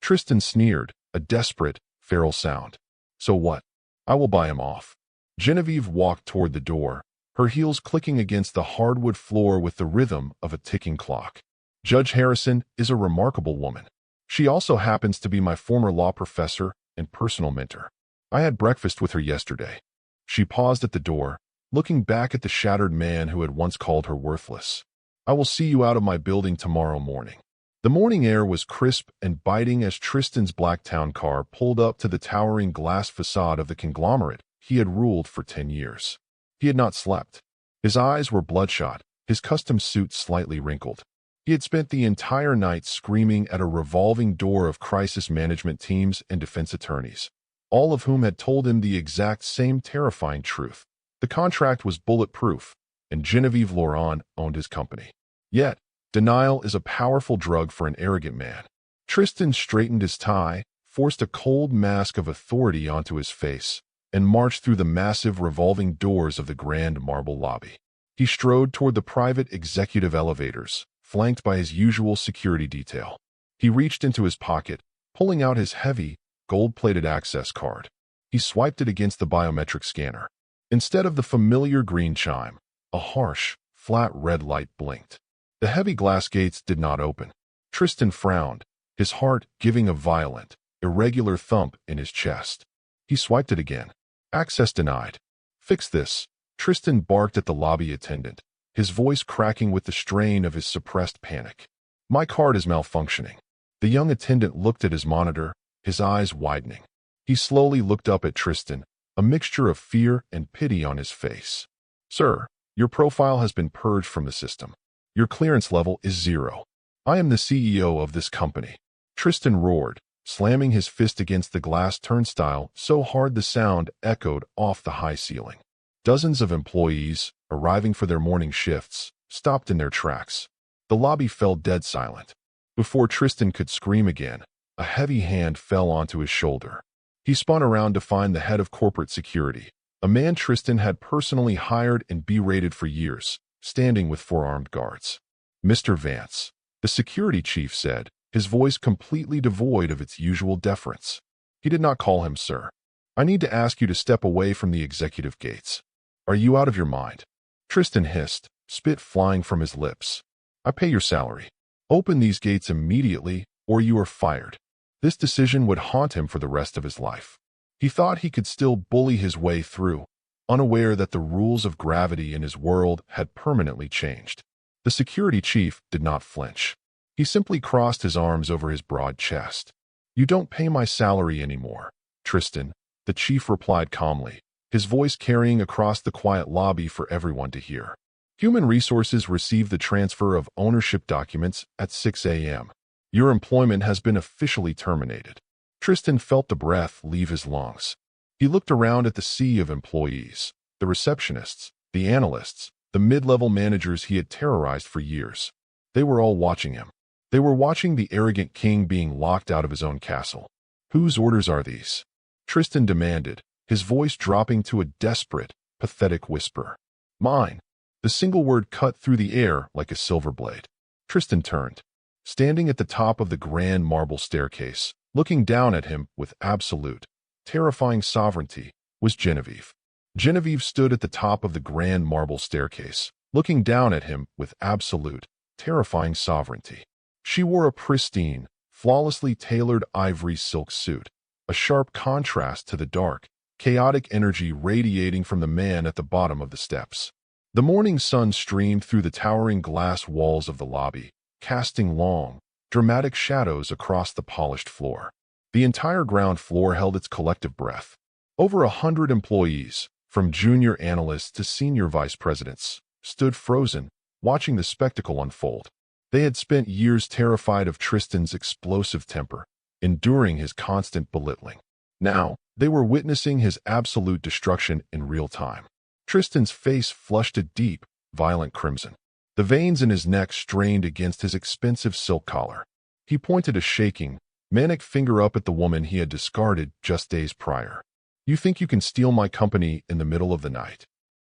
Tristan sneered, a desperate, feral sound. So what? I will buy him off. Genevieve walked toward the door, her heels clicking against the hardwood floor with the rhythm of a ticking clock. Judge Harrison is a remarkable woman. She also happens to be my former law professor and personal mentor. I had breakfast with her yesterday. She paused at the door, looking back at the shattered man who had once called her worthless. I will see you out of my building tomorrow morning. The morning air was crisp and biting as Tristan's black town car pulled up to the towering glass facade of the conglomerate he had ruled for 10 years. He had not slept. His eyes were bloodshot, his custom suit slightly wrinkled. He had spent the entire night screaming at a revolving door of crisis management teams and defense attorneys, all of whom had told him the exact same terrifying truth. The contract was bulletproof, and Genevieve Laurent owned his company. Yet, denial is a powerful drug for an arrogant man. Tristan straightened his tie, forced a cold mask of authority onto his face, and marched through the massive revolving doors of the grand marble lobby. He strode toward the private executive elevators, flanked by his usual security detail. He reached into his pocket, pulling out his heavy, gold-plated access card. He swiped it against the biometric scanner. Instead of the familiar green chime, a harsh, flat red light blinked. The heavy glass gates did not open. Tristan frowned, his heart giving a violent, irregular thump in his chest. He swiped it again. Access denied. Fix this, Tristan barked at the lobby attendant, his voice cracking with the strain of his suppressed panic. My card is malfunctioning. The young attendant looked at his monitor, his eyes widening. He slowly looked up at Tristan, a mixture of fear and pity on his face. Sir, your profile has been purged from the system. Your clearance level is 0. I am the CEO of this company. Tristan roared, slamming his fist against the glass turnstile so hard the sound echoed off the high ceiling. Dozens of employees, arriving for their morning shifts, stopped in their tracks. The lobby fell dead silent. Before Tristan could scream again, a heavy hand fell onto his shoulder. He spun around to find the head of corporate security, a man Tristan had personally hired and berated for years, standing with 4 armed guards. Mr. Vance, the security chief said, his voice completely devoid of its usual deference. He did not call him sir. I need to ask you to step away from the executive gates. Are you out of your mind? Tristan hissed, spit flying from his lips. I pay your salary. Open these gates immediately, or you are fired. This decision would haunt him for the rest of his life. He thought he could still bully his way through, unaware that the rules of gravity in his world had permanently changed. The security chief did not flinch. He simply crossed his arms over his broad chest. You don't pay my salary anymore, Tristan, the chief replied calmly, his voice carrying across the quiet lobby for everyone to hear. Human Resources received the transfer of ownership documents at 6 a.m. Your employment has been officially terminated. Tristan felt the breath leave his lungs. He looked around at the sea of employees, the receptionists, the analysts, the mid-level managers he had terrorized for years. They were all watching him. They were watching the arrogant king being locked out of his own castle. Whose orders are these? Tristan demanded, his voice dropping to a desperate, pathetic whisper. Mine. The single word cut through the air like a silver blade. Tristan turned. Standing at the top of the grand marble staircase, looking down at him with absolute, terrifying sovereignty, was Genevieve. Genevieve stood at the top of the grand marble staircase, looking down at him with absolute, terrifying sovereignty. She wore a pristine, flawlessly tailored ivory silk suit, a sharp contrast to the dark, chaotic energy radiating from the man at the bottom of the steps. The morning sun streamed through the towering glass walls of the lobby, casting long, dramatic shadows across the polished floor. The entire ground floor held its collective breath. Over 100 employees, from junior analysts to senior vice presidents, stood frozen, watching the spectacle unfold. They had spent years terrified of Tristan's explosive temper, enduring his constant belittling. Now, they were witnessing his absolute destruction in real time. Tristan's face flushed a deep, violent crimson. The veins in his neck strained against his expensive silk collar. He pointed a shaking, manic finger up at the woman he had discarded just days prior. "You think you can steal my company in the middle of the night?"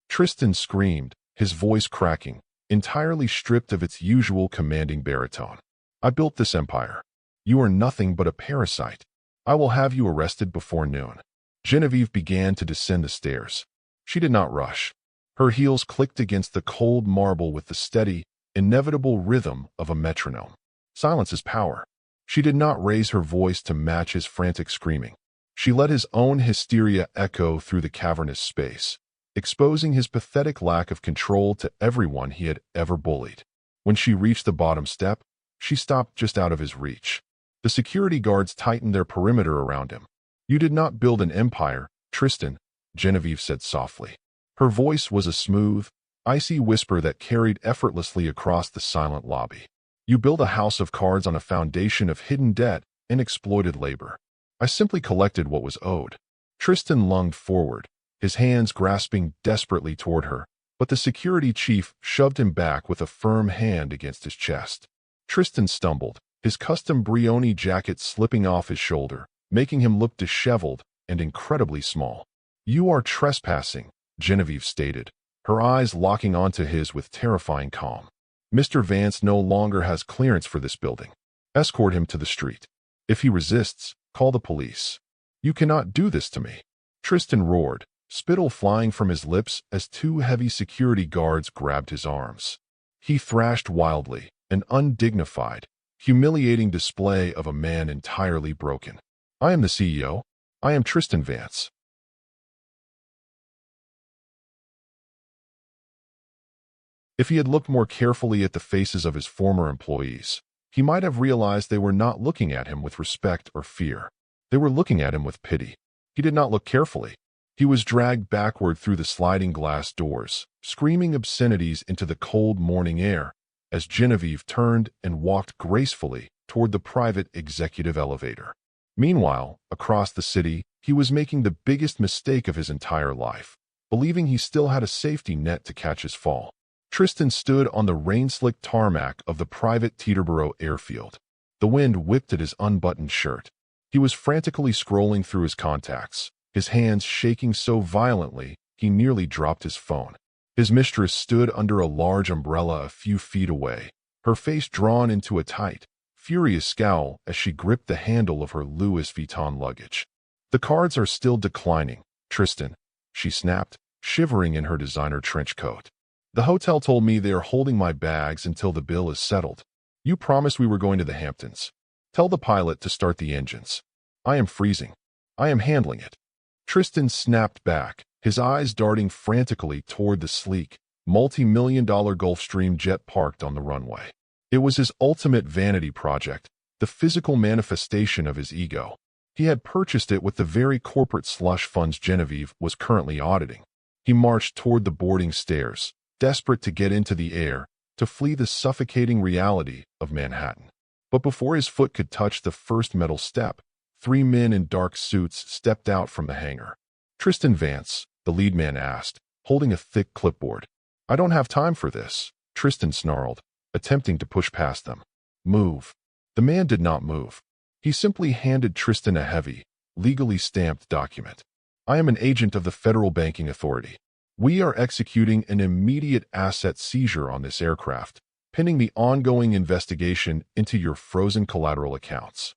Tristan screamed, his voice cracking, entirely stripped of its usual commanding baritone. "I built this empire. You are nothing but a parasite. I will have you arrested before noon." Genevieve began to descend the stairs. She did not rush. Her heels clicked against the cold marble with the steady, inevitable rhythm of a metronome. Silence is power. She did not raise her voice to match his frantic screaming. She let his own hysteria echo through the cavernous space, exposing his pathetic lack of control to everyone he had ever bullied. When she reached the bottom step, she stopped just out of his reach. The security guards tightened their perimeter around him. "You did not build an empire, Tristan," Genevieve said softly. Her voice was a smooth, icy whisper that carried effortlessly across the silent lobby. "You built a house of cards on a foundation of hidden debt and exploited labor. I simply collected what was owed." Tristan lunged forward, his hands grasping desperately toward her, but the security chief shoved him back with a firm hand against his chest. Tristan stumbled, his custom Brioni jacket slipping off his shoulder, making him look disheveled and incredibly small. "You are trespassing," Genevieve stated, her eyes locking onto his with terrifying calm. "Mr. Vance no longer has clearance for this building. Escort him to the street. If he resists, call the police." "You cannot do this to me," Tristan roared, spittle flying from his lips as two heavy security guards grabbed his arms. He thrashed wildly, an undignified, humiliating display of a man entirely broken. "I am the CEO. I am Tristan Vance." If he had looked more carefully at the faces of his former employees, he might have realized they were not looking at him with respect or fear. They were looking at him with pity. He did not look carefully. He was dragged backward through the sliding glass doors, screaming obscenities into the cold morning air, as Genevieve turned and walked gracefully toward the private executive elevator. Meanwhile, across the city, he was making the biggest mistake of his entire life, believing he still had a safety net to catch his fall. Tristan stood on the rain-slicked tarmac of the private Teterboro airfield. The wind whipped at his unbuttoned shirt. He was frantically scrolling through his contacts, his hands shaking so violently he nearly dropped his phone. His mistress stood under a large umbrella a few feet away, her face drawn into a tight, furious scowl as she gripped the handle of her Louis Vuitton luggage. "The cards are still declining, Tristan," she snapped, shivering in her designer trench coat. "The hotel told me they are holding my bags until the bill is settled. You promised we were going to the Hamptons. Tell the pilot to start the engines. I am freezing. I am handling it." Tristan snapped back, his eyes darting frantically toward the sleek, multi-million-dollar Gulfstream jet parked on the runway. It was his ultimate vanity project, the physical manifestation of his ego. He had purchased it with the very corporate slush funds Genevieve was currently auditing. He marched toward the boarding stairs, desperate to get into the air, to flee the suffocating reality of Manhattan. But before his foot could touch the first metal step, 3 men in dark suits stepped out from the hangar. "Tristan Vance," the lead man asked, holding a thick clipboard. "I don't have time for this," Tristan snarled, attempting to push past them. "Move." The man did not move. He simply handed Tristan a heavy, legally stamped document. "I am an agent of the Federal Banking Authority. We are executing an immediate asset seizure on this aircraft, pending the ongoing investigation into your frozen collateral accounts."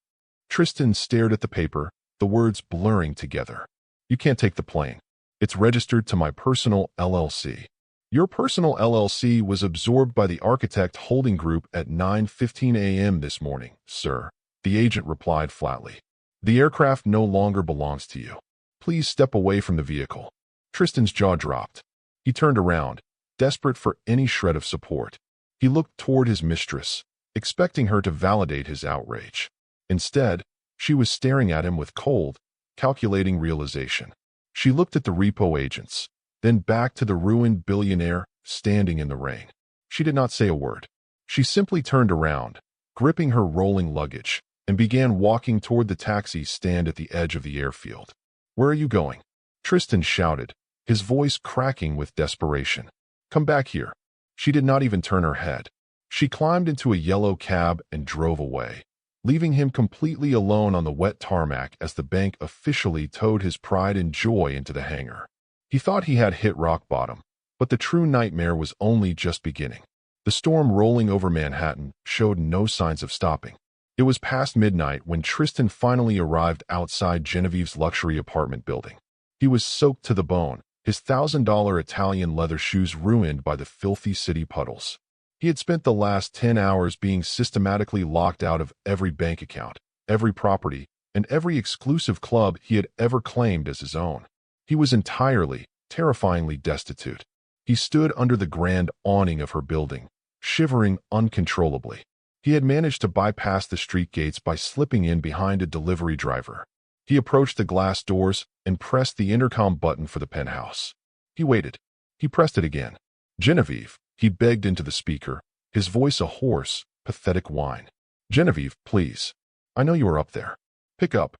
Tristan stared at the paper, the words blurring together. "You can't take the plane. It's registered to my personal LLC." "Your personal LLC was absorbed by the Architect Holding Group at 9:15 a.m. this morning, sir," the agent replied flatly. "The aircraft no longer belongs to you. Please step away from the vehicle." Tristan's jaw dropped. He turned around, desperate for any shred of support. He looked toward his mistress, expecting her to validate his outrage. Instead, she was staring at him with cold, calculating realization. She looked at the repo agents, then back to the ruined billionaire standing in the rain. She did not say a word. She simply turned around, gripping her rolling luggage, and began walking toward the taxi stand at the edge of the airfield. "Where are you going?" Tristan shouted, his voice cracking with desperation. "Come back here." She did not even turn her head. She climbed into a yellow cab and drove away, leaving him completely alone on the wet tarmac as the bank officially towed his pride and joy into the hangar. He thought he had hit rock bottom, but the true nightmare was only just beginning. The storm rolling over Manhattan showed no signs of stopping. It was past midnight when Tristan finally arrived outside Genevieve's luxury apartment building. He was soaked to the bone, his $1,000 Italian leather shoes ruined by the filthy city puddles. He had spent the last 10 hours being systematically locked out of every bank account, every property, and every exclusive club he had ever claimed as his own. He was entirely, terrifyingly destitute. He stood under the grand awning of her building, shivering uncontrollably. He had managed to bypass the street gates by slipping in behind a delivery driver. He approached the glass doors and pressed the intercom button for the penthouse. He waited. He pressed it again. "Genevieve," he begged into the speaker, his voice a hoarse, pathetic whine. "Genevieve, please. I know you are up there. Pick up."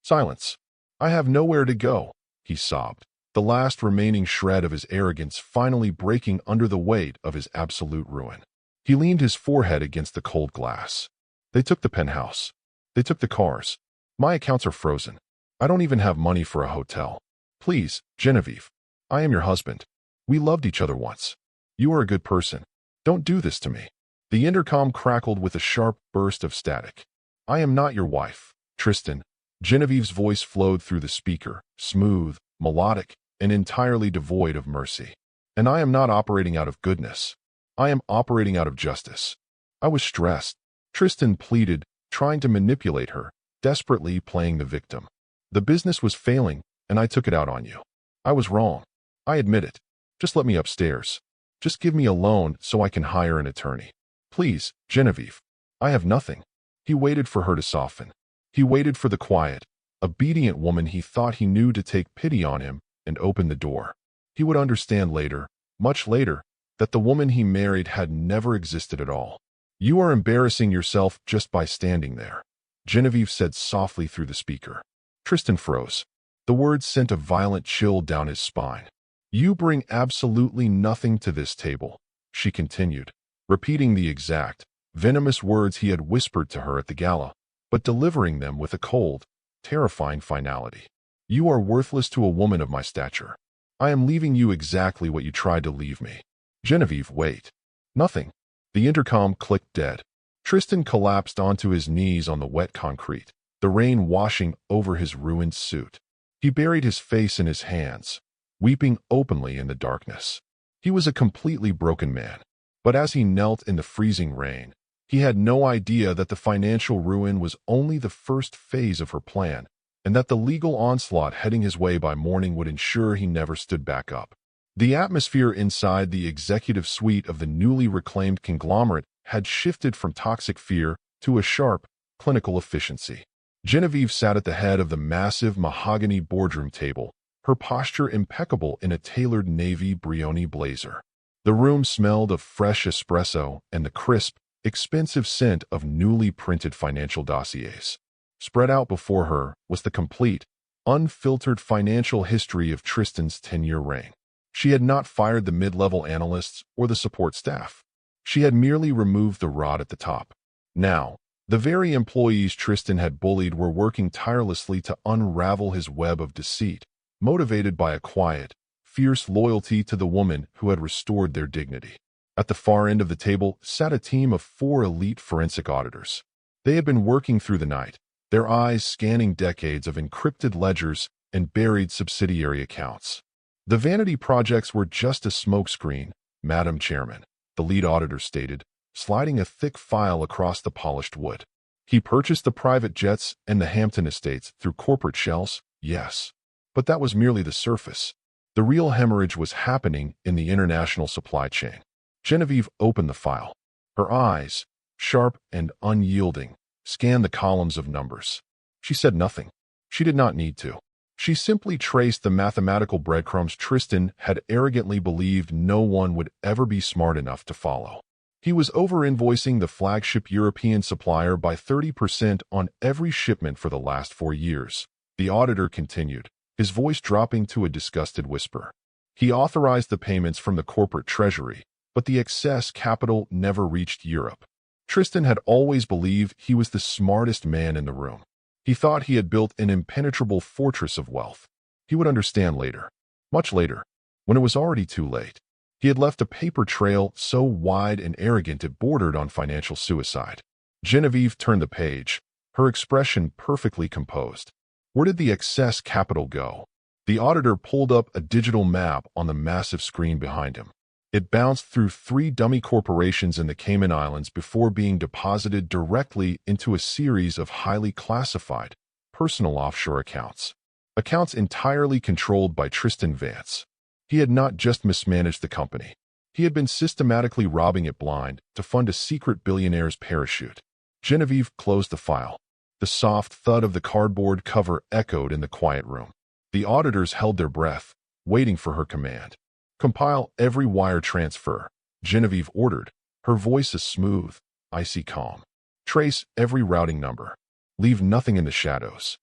Silence. "I have nowhere to go," he sobbed, the last remaining shred of his arrogance finally breaking under the weight of his absolute ruin. He leaned his forehead against the cold glass. "They took the penthouse. They took the cars. My accounts are frozen. I don't even have money for a hotel. Please, Genevieve. I am your husband. We loved each other once. You are a good person. Don't do this to me." The intercom crackled with a sharp burst of static. "I am not your wife, Tristan." Genevieve's voice flowed through the speaker, smooth, melodic, and entirely devoid of mercy. "And I am not operating out of goodness. I am operating out of justice." "I was stressed," Tristan pleaded, trying to manipulate her, desperately playing the victim. "The business was failing, and I took it out on you. I was wrong. I admit it. Just let me upstairs. Just give me a loan so I can hire an attorney. Please, Genevieve. I have nothing." He waited for her to soften. He waited for the quiet, obedient woman he thought he knew to take pity on him and open the door. He would understand later, much later, that the woman he married had never existed at all. "You are embarrassing yourself just by standing there," Genevieve said softly through the speaker. Tristan froze. The words sent a violent chill down his spine. "You bring absolutely nothing to this table," she continued, repeating the exact, venomous words he had whispered to her at the gala, but delivering them with a cold, terrifying finality. "You are worthless to a woman of my stature. I am leaving you exactly what you tried to leave me." "Genevieve, wait." "Nothing." The intercom clicked dead. Tristan collapsed onto his knees on the wet concrete, the rain washing over his ruined suit. He buried his face in his hands, weeping openly in the darkness. He was a completely broken man. But as he knelt in the freezing rain, he had no idea that the financial ruin was only the first phase of her plan, and that the legal onslaught heading his way by morning would ensure he never stood back up. The atmosphere inside the executive suite of the newly reclaimed conglomerate had shifted from toxic fear to a sharp, clinical efficiency. Genevieve sat at the head of the massive mahogany boardroom table, her posture impeccable in a tailored navy brioni blazer. The room smelled of fresh espresso and the crisp, expensive scent of newly printed financial dossiers. Spread out before her was the complete, unfiltered financial history of Tristan's 10-year reign. She had not fired the mid-level analysts or the support staff. She had merely removed the rod at the top. Now, the very employees Tristan had bullied were working tirelessly to unravel his web of deceit, motivated by a quiet, fierce loyalty to the woman who had restored their dignity. At the far end of the table sat a team of 4 elite forensic auditors. They had been working through the night, their eyes scanning decades of encrypted ledgers and buried subsidiary accounts. "The vanity projects were just a smokescreen, Madam Chairman," the lead auditor stated, sliding a thick file across the polished wood. "He purchased the private jets and the Hampton estates through corporate shells, yes. But that was merely the surface. The real hemorrhage was happening in the international supply chain." Genevieve opened the file. Her eyes, sharp and unyielding, scanned the columns of numbers. She said nothing. She did not need to. She simply traced the mathematical breadcrumbs Tristan had arrogantly believed no one would ever be smart enough to follow. He was over-invoicing the flagship European supplier by 30% on every shipment for the last 4 years. The auditor continued, his voice dropping to a disgusted whisper. He authorized the payments from the corporate treasury, but the excess capital never reached Europe. Tristan had always believed he was the smartest man in the room. He thought he had built an impenetrable fortress of wealth. He would understand later, much later, when it was already too late. He had left a paper trail so wide and arrogant it bordered on financial suicide. Genevieve turned the page, her expression perfectly composed. Where did the excess capital go? The auditor pulled up a digital map on the massive screen behind him. It bounced through 3 dummy corporations in the Cayman Islands before being deposited directly into a series of highly classified, personal offshore accounts. Accounts entirely controlled by Tristan Vance. He had not just mismanaged the company. He had been systematically robbing it blind to fund a secret billionaire's parachute. Genevieve closed the file. The soft thud of the cardboard cover echoed in the quiet room. The auditors held their breath, waiting for her command. Compile every wire transfer, Genevieve ordered, her voice a smooth, icy calm. Trace every routing number. Leave nothing in the shadows.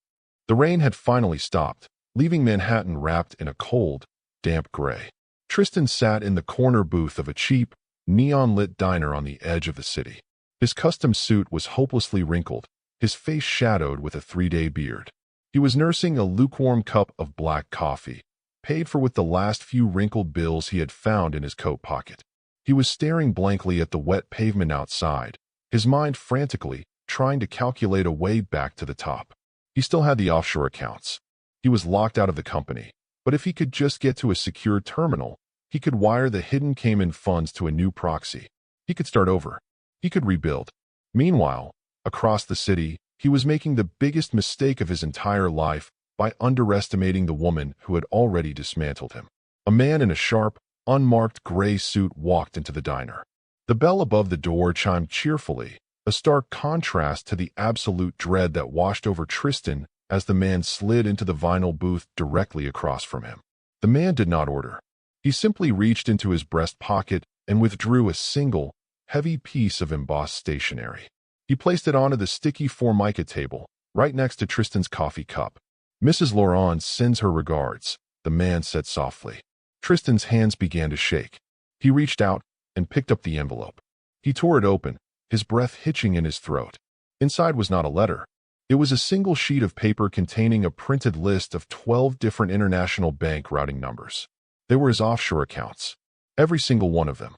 The rain had finally stopped, leaving Manhattan wrapped in a cold, damp gray. Tristan sat in the corner booth of a cheap, neon-lit diner on the edge of the city. His custom suit was hopelessly wrinkled, his face shadowed with a 3-day beard. He was nursing a lukewarm cup of black coffee, paid for with the last few wrinkled bills he had found in his coat pocket. He was staring blankly at the wet pavement outside, his mind frantically trying to calculate a way back to the top. He still had the offshore accounts. He was locked out of the company, but if he could just get to a secure terminal, he could wire the hidden Cayman funds to a new proxy. He could start over. He could rebuild. Meanwhile, across the city, he was making the biggest mistake of his entire life by underestimating the woman who had already dismantled him. A man in a sharp, unmarked gray suit walked into the diner. The bell above the door chimed cheerfully, a stark contrast to the absolute dread that washed over Tristan as the man slid into the vinyl booth directly across from him. The man did not order. He simply reached into his breast pocket and withdrew a single, heavy piece of embossed stationery. He placed it onto the sticky Formica table, right next to Tristan's coffee cup. "Mrs. Laurent sends her regards," the man said softly. Tristan's hands began to shake. He reached out and picked up the envelope. He tore it open, his breath hitching in his throat. Inside was not a letter. It was a single sheet of paper containing a printed list of 12 different international bank routing numbers. They were his offshore accounts. Every single one of them.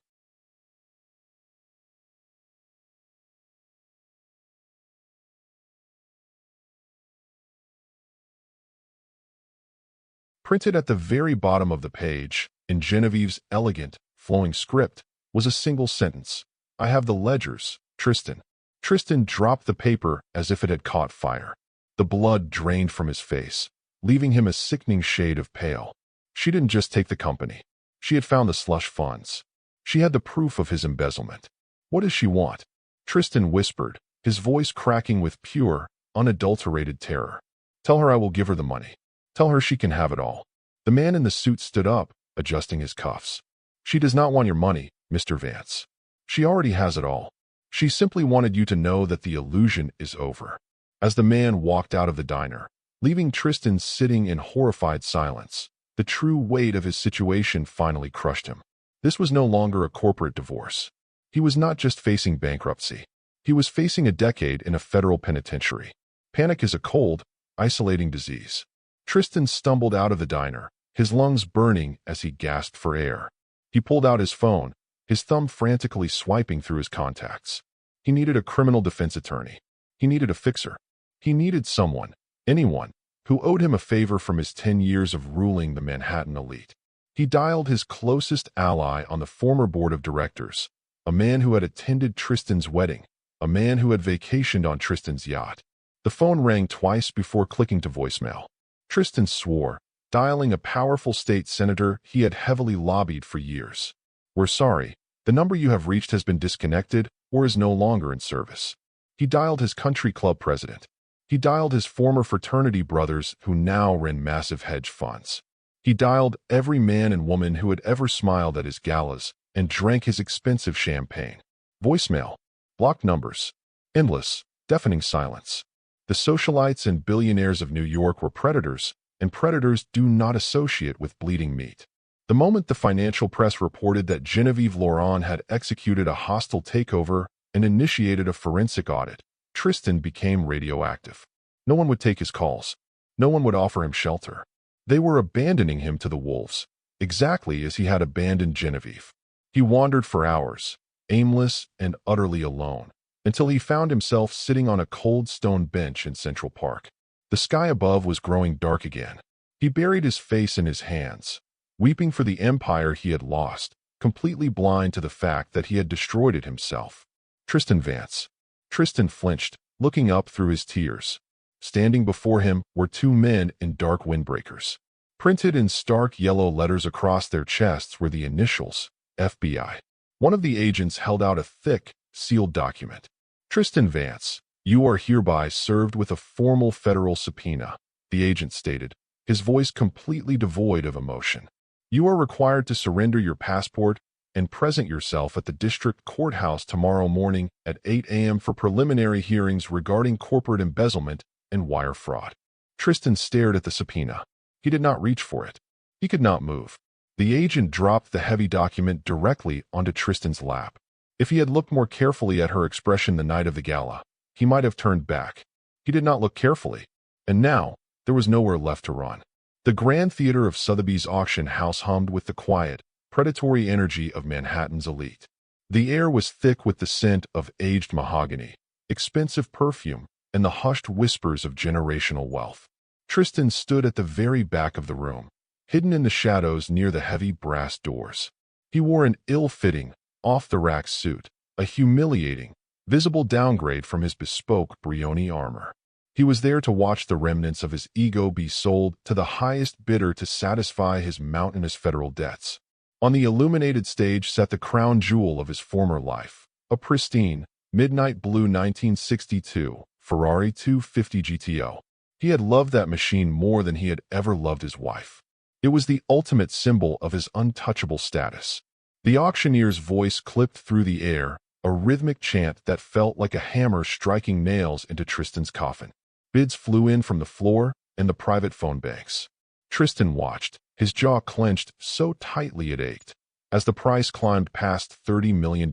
Printed at the very bottom of the page, in Genevieve's elegant, flowing script, was a single sentence. "I have the ledgers, Tristan." Tristan dropped the paper as if it had caught fire. The blood drained from his face, leaving him a sickening shade of pale. She didn't just take the company. She had found the slush funds. She had the proof of his embezzlement. "What does she want?" Tristan whispered, his voice cracking with pure, unadulterated terror. "Tell her I will give her the money. Tell her she can have it all." The man in the suit stood up, adjusting his cuffs. "She does not want your money, Mr. Vance. She already has it all. She simply wanted you to know that the illusion is over." As the man walked out of the diner, leaving Tristan sitting in horrified silence, the true weight of his situation finally crushed him. This was no longer a corporate divorce. He was not just facing bankruptcy. He was facing a decade in a federal penitentiary. Panic is a cold, isolating disease. Tristan stumbled out of the diner, his lungs burning as he gasped for air. He pulled out his phone, his thumb frantically swiping through his contacts. He needed a criminal defense attorney. He needed a fixer. He needed someone, anyone, who owed him a favor from his 10 years of ruling the Manhattan elite. He dialed his closest ally on the former board of directors, a man who had attended Tristan's wedding, a man who had vacationed on Tristan's yacht. The phone rang twice before clicking to voicemail. Tristan swore, dialing a powerful state senator he had heavily lobbied for years. "We're sorry, The number you have reached has been disconnected or is no longer in service. He dialed his country club president. He dialed his former fraternity brothers who now ran massive hedge funds. He dialed every man and woman who had ever smiled at his galas and drank his expensive champagne. Voicemail. Blocked numbers. Endless, deafening silence. The socialites and billionaires of New York were predators, and predators do not associate with bleeding meat. The moment the financial press reported that Genevieve Laurent had executed a hostile takeover and initiated a forensic audit, Tristan became radioactive. No one would take his calls. No one would offer him shelter. They were abandoning him to the wolves, exactly as he had abandoned Genevieve. He wandered for hours, aimless and utterly alone, until he found himself sitting on a cold stone bench in Central Park. The sky above was growing dark again. He buried his face in his hands, weeping for the empire he had lost, completely blind to the fact that he had destroyed it himself. Tristan Vance. Tristan flinched, looking up through his tears. Standing before him were two men in dark windbreakers. Printed in stark yellow letters across their chests were the initials, FBI. One of the agents held out a thick, sealed document. Tristan Vance, you are hereby served with a formal federal subpoena, the agent stated, his voice completely devoid of emotion. You are required to surrender your passport and present yourself at the district courthouse tomorrow morning at 8 a.m. for preliminary hearings regarding corporate embezzlement and wire fraud. Tristan stared at the subpoena. He did not reach for it. He could not move. The agent dropped the heavy document directly onto Tristan's lap. If he had looked more carefully at her expression the night of the gala, he might have turned back. He did not look carefully. And now, there was nowhere left to run. The Grand Theater of Sotheby's auction house hummed with the quiet, predatory energy of Manhattan's elite. The air was thick with the scent of aged mahogany, expensive perfume, and the hushed whispers of generational wealth. Tristan stood at the very back of the room, hidden in the shadows near the heavy brass doors. He wore an ill-fitting, off-the-rack suit, a humiliating, visible downgrade from his bespoke Brioni armor. He was there to watch the remnants of his ego be sold to the highest bidder to satisfy his mountainous federal debts. On the illuminated stage sat the crown jewel of his former life, a pristine, midnight blue 1962 Ferrari 250 GTO. He had loved that machine more than he had ever loved his wife. It was the ultimate symbol of his untouchable status. The auctioneer's voice clipped through the air, a rhythmic chant that felt like a hammer striking nails into Tristan's coffin. Bids flew in from the floor and the private phone banks. Tristan watched, his jaw clenched so tightly it ached, as the price climbed past $30 million.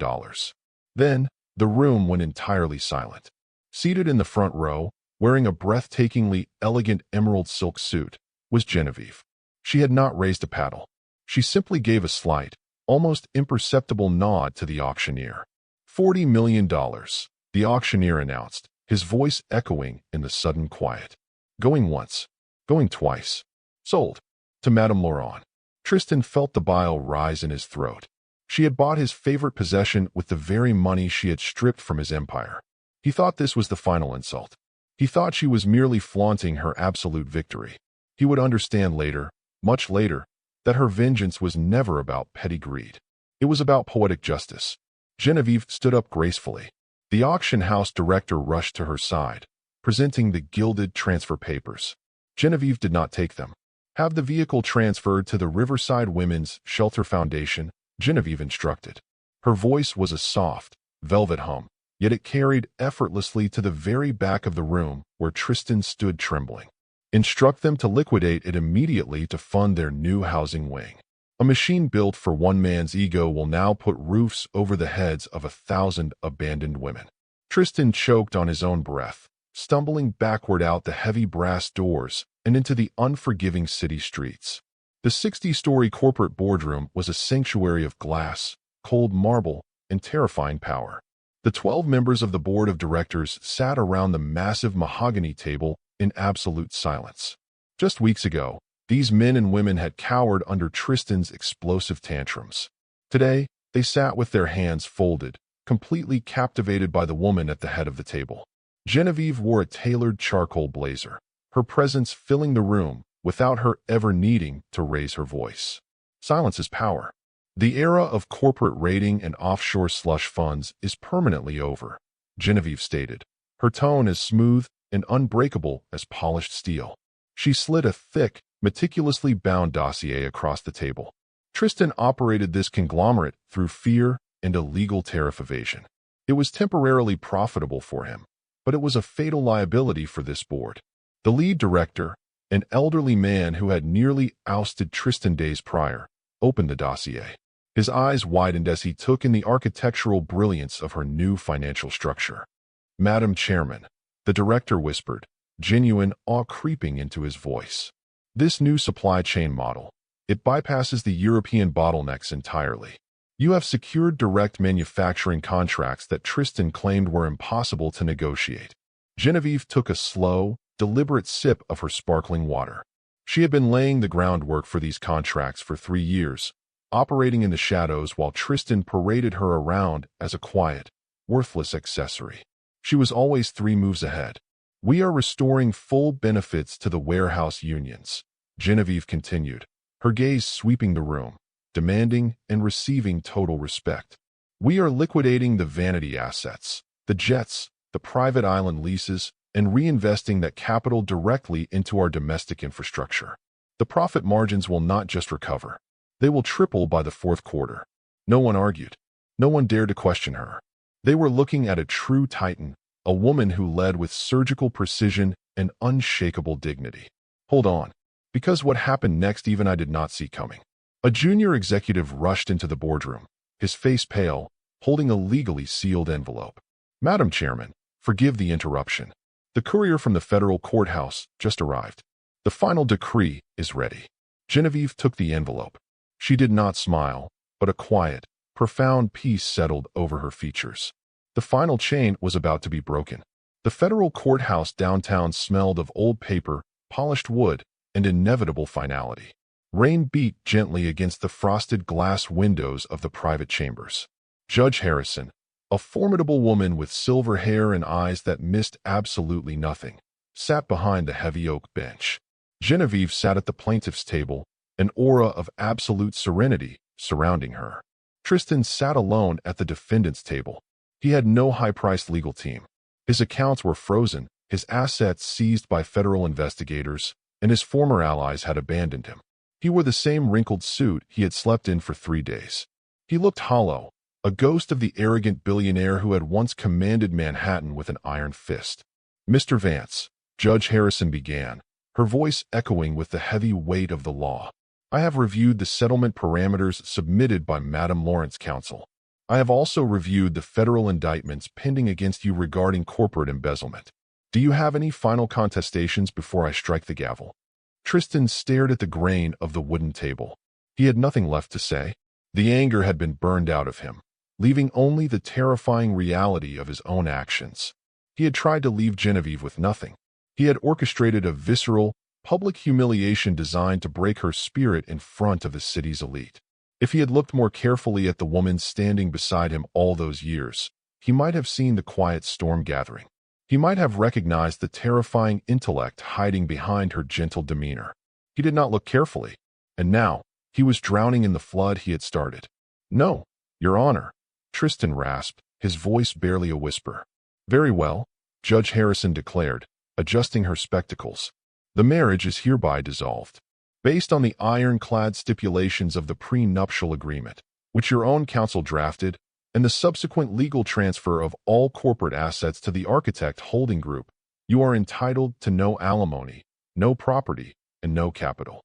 Then, the room went entirely silent. Seated in the front row, wearing a breathtakingly elegant emerald silk suit, was Genevieve. She had not raised a paddle. She simply gave a slight, almost imperceptible nod to the auctioneer. $40 million, the auctioneer announced, his voice echoing in the sudden quiet. Going once, going twice. Sold. To Madame Laurent. Tristan felt the bile rise in his throat. She had bought his favorite possession with the very money she had stripped from his empire. He thought this was the final insult. He thought she was merely flaunting her absolute victory. He would understand later, much later, that her vengeance was never about petty greed. It was about poetic justice. Genevieve stood up gracefully. The auction house director rushed to her side, presenting the gilded transfer papers. Genevieve did not take them. Have the vehicle transferred to the Riverside Women's Shelter Foundation, Genevieve instructed. Her voice was a soft, velvet hum, yet it carried effortlessly to the very back of the room where Tristan stood trembling. Instruct them to liquidate it immediately to fund their new housing wing. A machine built for one man's ego will now put roofs over the heads of 1,000 abandoned women. Tristan choked on his own breath, stumbling backward out the heavy brass doors and into the unforgiving city streets. The 60-story corporate boardroom was a sanctuary of glass, cold marble, and terrifying power. The 12 members of the board of directors sat around the massive mahogany table in absolute silence. Just weeks ago, these men and women had cowered under Tristan's explosive tantrums. Today, they sat with their hands folded, completely captivated by the woman at the head of the table. Genevieve wore a tailored charcoal blazer, her presence filling the room without her ever needing to raise her voice. Silence is power. The era of corporate raiding and offshore slush funds is permanently over, Genevieve stated, her tone as smooth and unbreakable as polished steel. She slid a thick, meticulously bound dossier across the table. Tristan operated this conglomerate through fear and illegal tariff evasion. It was temporarily profitable for him, but it was a fatal liability for this board. The lead director, an elderly man who had nearly ousted Tristan days prior, opened the dossier. His eyes widened as he took in the architectural brilliance of her new financial structure. "Madam Chairman," the director whispered, genuine awe creeping into his voice. "This new supply chain model, it bypasses the European bottlenecks entirely. You have secured direct manufacturing contracts that Tristan claimed were impossible to negotiate." Genevieve took a slow, deliberate sip of her sparkling water. She had been laying the groundwork for these contracts for 3 years, operating in the shadows while Tristan paraded her around as a quiet, worthless accessory. She was always 3 moves ahead. "We are restoring full benefits to the warehouse unions," Genevieve continued, her gaze sweeping the room, demanding and receiving total respect. "We are liquidating the vanity assets, the jets, the private island leases, and reinvesting that capital directly into our domestic infrastructure. The profit margins will not just recover. They will triple by the 4th quarter." No one argued. No one dared to question her. They were looking at a true titan, a woman who led with surgical precision and unshakable dignity. "Hold on. Because what happened next even I did not see coming." A junior executive rushed into the boardroom, his face pale, holding a legally sealed envelope. "Madam Chairman, forgive the interruption. The courier from the federal courthouse just arrived. The final decree is ready." Genevieve took the envelope. She did not smile, but a quiet, profound peace settled over her features. The final chain was about to be broken. The federal courthouse downtown smelled of old paper, polished wood, and inevitable finality. Rain beat gently against the frosted glass windows of the private chambers. Judge Harrison, a formidable woman with silver hair and eyes that missed absolutely nothing, sat behind the heavy oak bench. Genevieve sat at the plaintiff's table, an aura of absolute serenity surrounding her. Tristan sat alone at the defendant's table. He had no high-priced legal team. His accounts were frozen, his assets seized by federal investigators, and his former allies had abandoned him. He wore the same wrinkled suit he had slept in for 3 days. He looked hollow, a ghost of the arrogant billionaire who had once commanded Manhattan with an iron fist. "Mr. Vance," Judge Harrison began, her voice echoing with the heavy weight of the law, "I have reviewed the settlement parameters submitted by Madam Lawrence Counsel. I have also reviewed the federal indictments pending against you regarding corporate embezzlement. Do you have any final contestations before I strike the gavel?" Tristan stared at the grain of the wooden table. He had nothing left to say. The anger had been burned out of him, leaving only the terrifying reality of his own actions. He had tried to leave Genevieve with nothing. He had orchestrated a visceral, public humiliation designed to break her spirit in front of the city's elite. If he had looked more carefully at the woman standing beside him all those years, he might have seen the quiet storm gathering. He might have recognized the terrifying intellect hiding behind her gentle demeanor. He did not look carefully, and now he was drowning in the flood he had started. "No, Your Honor," Tristan rasped, his voice barely a whisper. "Very well," Judge Harrison declared, adjusting her spectacles. "The marriage is hereby dissolved. Based on the ironclad stipulations of the prenuptial agreement, which your own counsel drafted, and the subsequent legal transfer of all corporate assets to the Architect Holding Group, you are entitled to no alimony, no property, and no capital."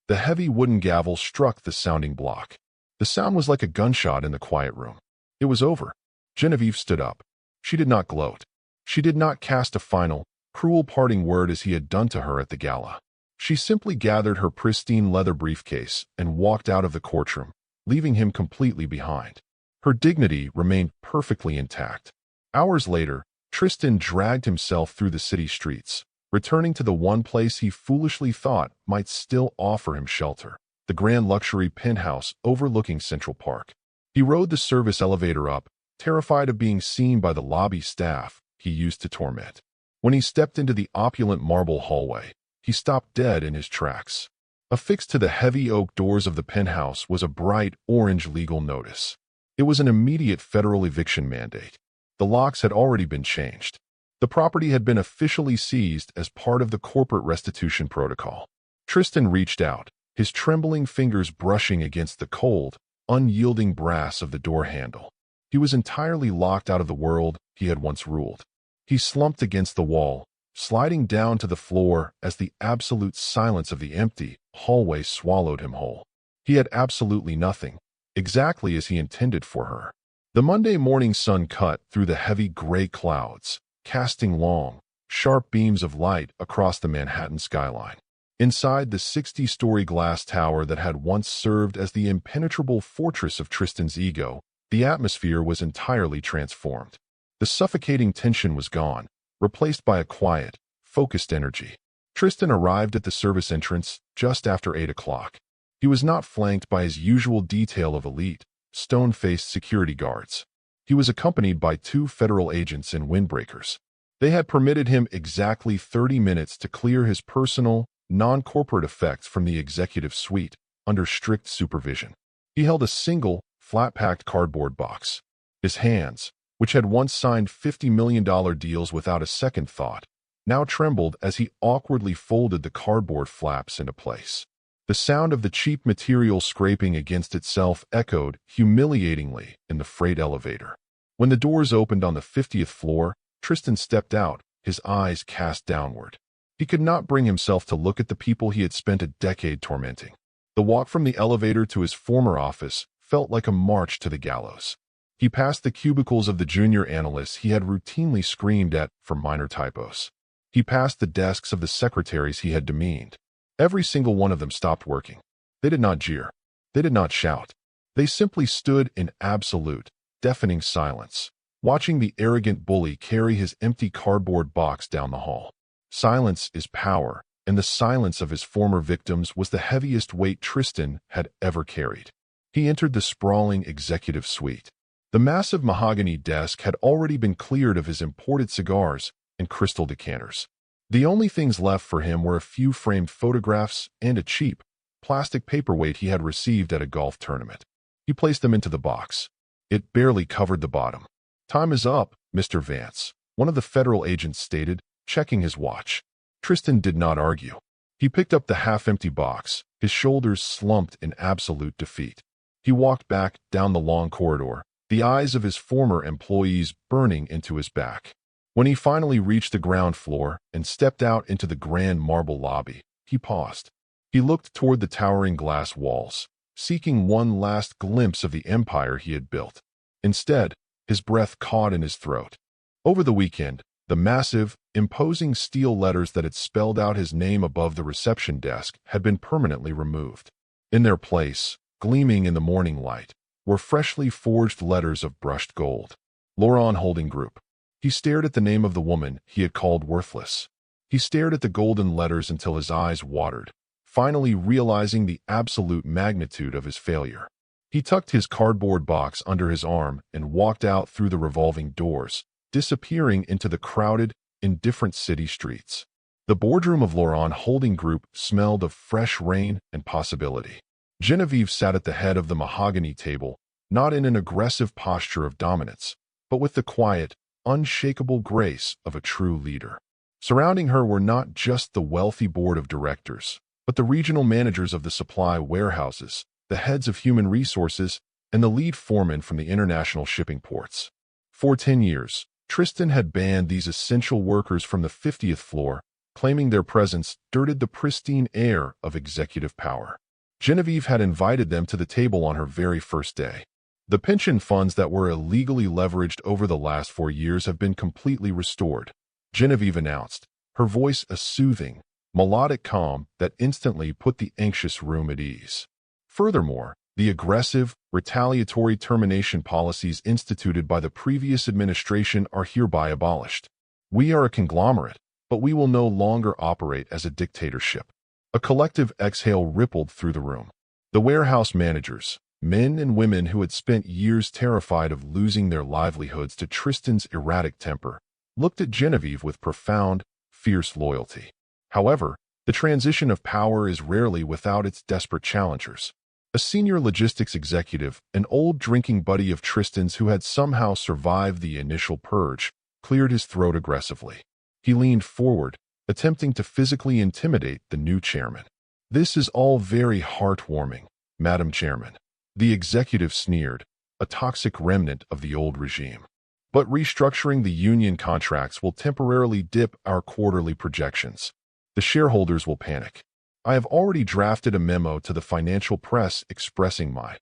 The heavy wooden gavel struck the sounding block. The sound was like a gunshot in the quiet room. It was over. Genevieve stood up. She did not gloat. She did not cast a final, cruel parting word as he had done to her at the gala. She simply gathered her pristine leather briefcase and walked out of the courtroom, leaving him completely behind. Her dignity remained perfectly intact. Hours later, Tristan dragged himself through the city streets, returning to the one place he foolishly thought might still offer him shelter, the grand luxury penthouse overlooking Central Park. He rode the service elevator up, terrified of being seen by the lobby staff he used to torment. When he stepped into the opulent marble hallway, he stopped dead in his tracks. Affixed to the heavy oak doors of the penthouse was a bright orange legal notice. It was an immediate federal eviction mandate. The locks had already been changed. The property had been officially seized as part of the corporate restitution protocol. Tristan reached out, his trembling fingers brushing against the cold, unyielding brass of the door handle. He was entirely locked out of the world he had once ruled. He slumped against the wall, sliding down to the floor as the absolute silence of the empty hallway swallowed him whole. He had absolutely nothing, exactly as he intended for her. The Monday morning sun cut through the heavy gray clouds, casting long, sharp beams of light across the Manhattan skyline. Inside the 60-story glass tower that had once served as the impenetrable fortress of Tristan's ego, the atmosphere was entirely transformed. The suffocating tension was gone, replaced by a quiet, focused energy. Tristan arrived at the service entrance just after 8 o'clock. He was not flanked by his usual detail of elite, stone-faced security guards. He was accompanied by 2 federal agents in windbreakers. They had permitted him exactly 30 minutes to clear his personal, non-corporate effects from the executive suite under strict supervision. He held a single, flat-packed cardboard box. His hands, which had once signed $50 million deals without a second thought, now trembled as he awkwardly folded the cardboard flaps into place. The sound of the cheap material scraping against itself echoed humiliatingly in the freight elevator. When the doors opened on the 50th floor, Tristan stepped out, his eyes cast downward. He could not bring himself to look at the people he had spent a decade tormenting. The walk from the elevator to his former office felt like a march to the gallows. He passed the cubicles of the junior analysts he had routinely screamed at for minor typos. He passed the desks of the secretaries he had demeaned. Every single one of them stopped working. They did not jeer. They did not shout. They simply stood in absolute, deafening silence, watching the arrogant bully carry his empty cardboard box down the hall. Silence is power, and the silence of his former victims was the heaviest weight Tristan had ever carried. He entered the sprawling executive suite. The massive mahogany desk had already been cleared of his imported cigars and crystal decanters. The only things left for him were a few framed photographs and a cheap, plastic paperweight he had received at a golf tournament. He placed them into the box. It barely covered the bottom. "Time is up, Mr. Vance," one of the federal agents stated, checking his watch. Tristan did not argue. He picked up the half-empty box, his shoulders slumped in absolute defeat. He walked back down the long corridor, the eyes of his former employees burning into his back. When he finally reached the ground floor and stepped out into the grand marble lobby, he paused. He looked toward the towering glass walls, seeking one last glimpse of the empire he had built. Instead, his breath caught in his throat. Over the weekend, the massive, imposing steel letters that had spelled out his name above the reception desk had been permanently removed. In their place, gleaming in the morning light, were freshly forged letters of brushed gold. Laurent Holding Group. He stared at the name of the woman he had called worthless. He stared at the golden letters until his eyes watered, finally realizing the absolute magnitude of his failure. He tucked his cardboard box under his arm and walked out through the revolving doors, disappearing into the crowded, indifferent city streets. The boardroom of Laurent Holding Group smelled of fresh rain and possibility. Genevieve sat at the head of the mahogany table, not in an aggressive posture of dominance, but with the quiet, unshakable grace of a true leader. Surrounding her were not just the wealthy board of directors, but the regional managers of the supply warehouses, the heads of human resources, and the lead foreman from the international shipping ports. For 10 years, Tristan had banned these essential workers from the 50th floor, claiming their presence dirtied the pristine air of executive power. Genevieve had invited them to the table on her very first day. The pension funds that were illegally leveraged over the last 4 years have been completely restored, Genevieve announced, her voice a soothing, melodic calm that instantly put the anxious room at ease. Furthermore, the aggressive, retaliatory termination policies instituted by the previous administration are hereby abolished. We are a conglomerate, but we will no longer operate as a dictatorship. A collective exhale rippled through the room. The warehouse managers, men and women who had spent years terrified of losing their livelihoods to Tristan's erratic temper, looked at Genevieve with profound, fierce loyalty. However, The transition of power is rarely without its desperate challengers. A senior logistics executive, an old drinking buddy of Tristan's who had somehow survived the initial purge, cleared his throat aggressively. He leaned forward, attempting to physically intimidate the new chairman. "This is all very heartwarming, Madam Chairman," the executive sneered, a toxic remnant of the old regime. "But restructuring the union contracts will temporarily dip our quarterly projections. The shareholders will panic. I have already drafted a memo to the financial press expressing my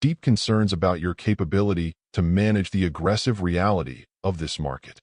deep concerns about your capability to manage the aggressive reality of this market."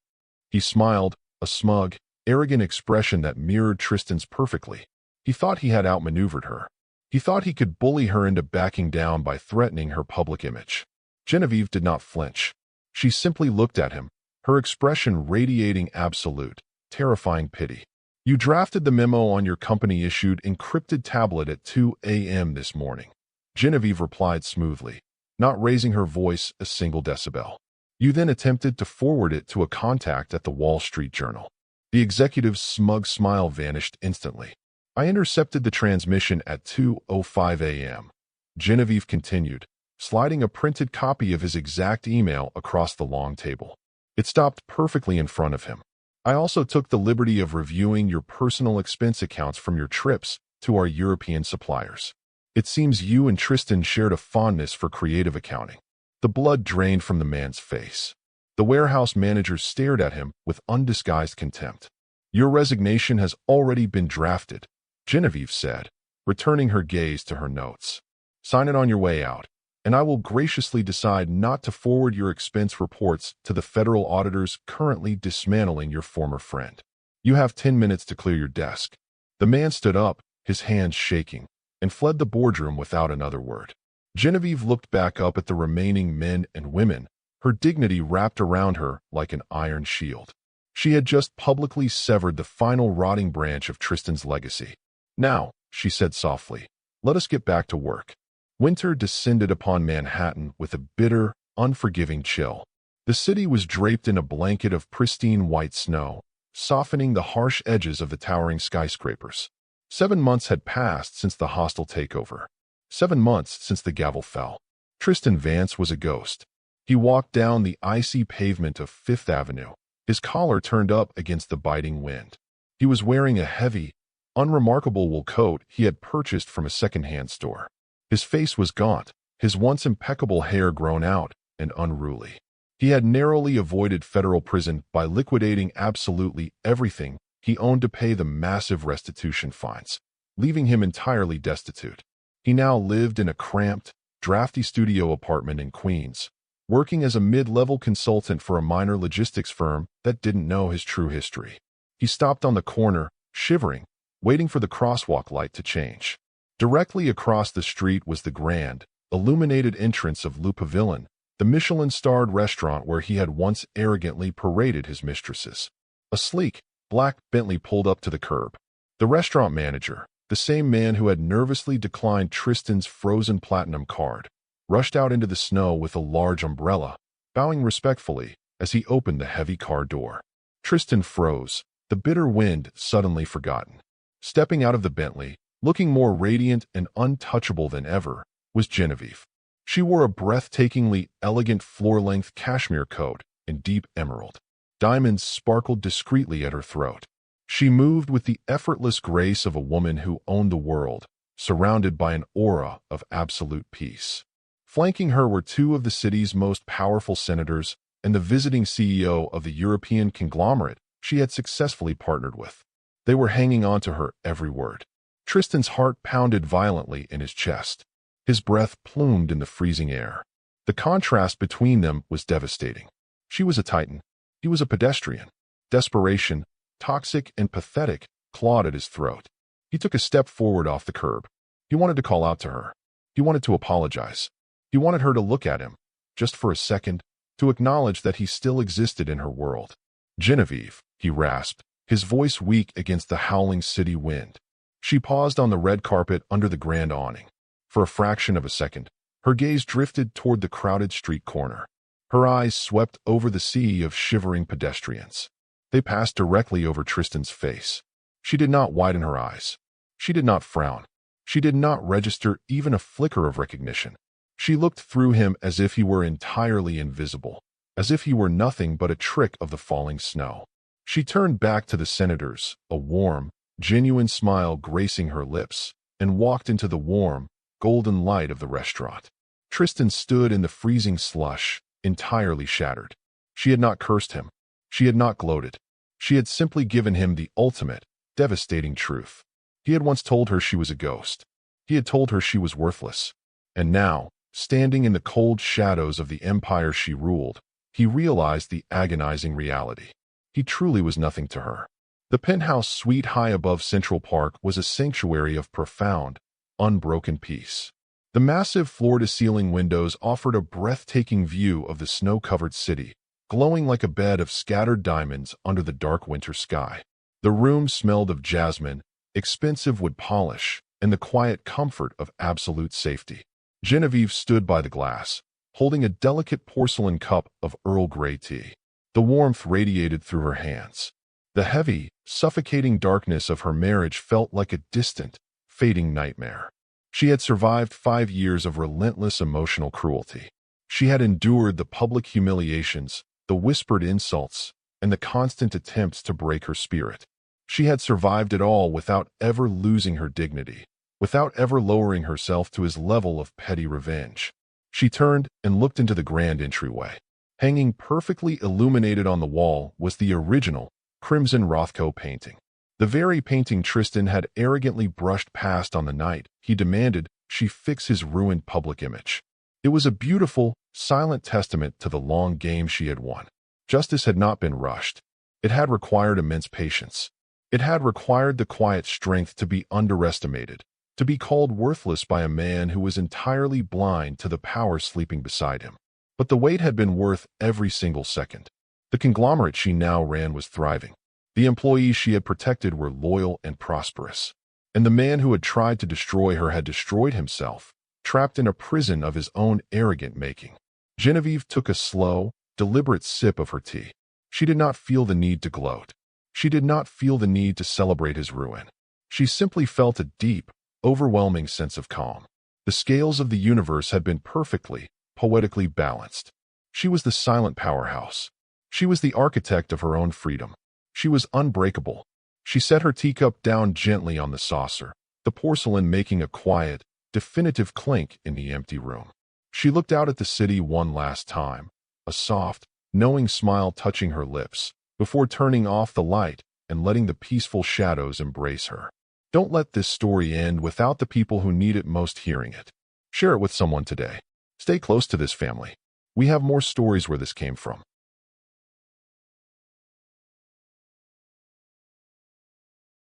He smiled, a smug, arrogant expression that mirrored Tristan's perfectly. He thought he had outmaneuvered her. He thought he could bully her into backing down by threatening her public image. Genevieve did not flinch. She simply looked at him, her expression radiating absolute, terrifying pity. "You drafted the memo on your company-issued encrypted tablet at 2 a.m. this morning," Genevieve replied smoothly, not raising her voice a single decibel. "You then attempted to forward it to a contact at the Wall Street Journal." The executive's smug smile vanished instantly. "I intercepted the transmission at 2:05 a.m., Genevieve continued, sliding a printed copy of his exact email across the long table. It stopped perfectly in front of him. "I also took the liberty of reviewing your personal expense accounts from your trips to our European suppliers. It seems you and Tristan shared a fondness for creative accounting." The blood drained from the man's face. The warehouse manager stared at him with undisguised contempt. "Your resignation has already been drafted," Genevieve said, returning her gaze to her notes. "Sign it on your way out, and I will graciously decide not to forward your expense reports to the federal auditors currently dismantling your former friend. You have 10 minutes to clear your desk." The man stood up, his hands shaking, and fled the boardroom without another word. Genevieve looked back up at the remaining men and women, her dignity wrapped around her like an iron shield. She had just publicly severed the final rotting branch of Tristan's legacy. "Now," she said softly, "let us get back to work." Winter descended upon Manhattan with a bitter, unforgiving chill. The city was draped in a blanket of pristine white snow, softening the harsh edges of the towering skyscrapers. 7 months had passed since the hostile takeover. 7 months since the gavel fell. Tristan Vance was a ghost. He walked down the icy pavement of Fifth Avenue, his collar turned up against the biting wind. He was wearing a heavy, unremarkable wool coat he had purchased from a second-hand store. His face was gaunt, his once impeccable hair grown out and unruly. He had narrowly avoided federal prison by liquidating absolutely everything he owned to pay the massive restitution fines, leaving him entirely destitute. He now lived in a cramped, drafty studio apartment in Queens, working as a mid-level consultant for a minor logistics firm that didn't know his true history. He stopped on the corner, shivering, waiting for the crosswalk light to change. Directly across the street was the grand, illuminated entrance of Le Pavillon, the Michelin-starred restaurant where he had once arrogantly paraded his mistresses. A sleek, black Bentley pulled up to the curb. The restaurant manager, the same man who had nervously declined Tristan's frozen platinum card, rushed out into the snow with a large umbrella, bowing respectfully as he opened the heavy car door. Tristan froze, the bitter wind suddenly forgotten. Stepping out of the Bentley, looking more radiant and untouchable than ever, was Genevieve. She wore a breathtakingly elegant floor-length cashmere coat in deep emerald. Diamonds sparkled discreetly at her throat. She moved with the effortless grace of a woman who owned the world, surrounded by an aura of absolute peace. Flanking her were 2 of the city's most powerful senators and the visiting CEO of the European conglomerate she had successfully partnered with. They were hanging on to her every word. Tristan's heart pounded violently in his chest. His breath plumed in the freezing air. The contrast between them was devastating. She was a titan. He was a pedestrian. Desperation, toxic and pathetic, clawed at his throat. He took a step forward off the curb. He wanted to call out to her. He wanted to apologize. He wanted her to look at him, just for a second, to acknowledge that he still existed in her world. "Genevieve," he rasped, his voice weak against the howling city wind. She paused on the red carpet under the grand awning. For a fraction of a second, her gaze drifted toward the crowded street corner. Her eyes swept over the sea of shivering pedestrians. They passed directly over Tristan's face. She did not widen her eyes. She did not frown. She did not register even a flicker of recognition. She looked through him as if he were entirely invisible, as if he were nothing but a trick of the falling snow. She turned back to the senators, a warm, genuine smile gracing her lips, and walked into the warm, golden light of the restaurant. Tristan stood in the freezing slush, entirely shattered. She had not cursed him. She had not gloated. She had simply given him the ultimate, devastating truth. He had once told her she was a ghost. He had told her she was worthless. And now, standing in the cold shadows of the empire she ruled, he realized the agonizing reality. He truly was nothing to her. The penthouse suite high above Central Park was a sanctuary of profound, unbroken peace. The massive floor-to-ceiling windows offered a breathtaking view of the snow-covered city, glowing like a bed of scattered diamonds under the dark winter sky. The room smelled of jasmine, expensive wood polish, and the quiet comfort of absolute safety. Genevieve stood by the glass, holding a delicate porcelain cup of Earl Grey tea. The warmth radiated through her hands. The heavy, suffocating darkness of her marriage felt like a distant, fading nightmare. She had survived 5 years of relentless emotional cruelty. She had endured the public humiliations, the whispered insults, and the constant attempts to break her spirit. She had survived it all without ever losing her dignity, without ever lowering herself to his level of petty revenge. She turned and looked into the grand entryway. Hanging perfectly illuminated on the wall was the original, crimson Rothko painting. The very painting Tristan had arrogantly brushed past on the night he demanded she fix his ruined public image. It was a beautiful, silent testament to the long game she had won. Justice had not been rushed. It had required immense patience. It had required the quiet strength to be underestimated, to be called worthless by a man who was entirely blind to the power sleeping beside him. But the wait had been worth every single second. The conglomerate she now ran was thriving. The employees she had protected were loyal and prosperous. And the man who had tried to destroy her had destroyed himself, trapped in a prison of his own arrogant making. Genevieve took a slow, deliberate sip of her tea. She did not feel the need to gloat. She did not feel the need to celebrate his ruin. She simply felt a deep, overwhelming sense of calm. The scales of the universe had been perfectly, poetically balanced. She was the silent powerhouse. She was the architect of her own freedom. She was unbreakable. She set her teacup down gently on the saucer, the porcelain making a quiet, definitive clink in the empty room. She looked out at the city one last time, a soft, knowing smile touching her lips, before turning off the light and letting the peaceful shadows embrace her. Don't let this story end without the people who need it most hearing it. Share it with someone today. Stay close to this family. We have more stories where this came from.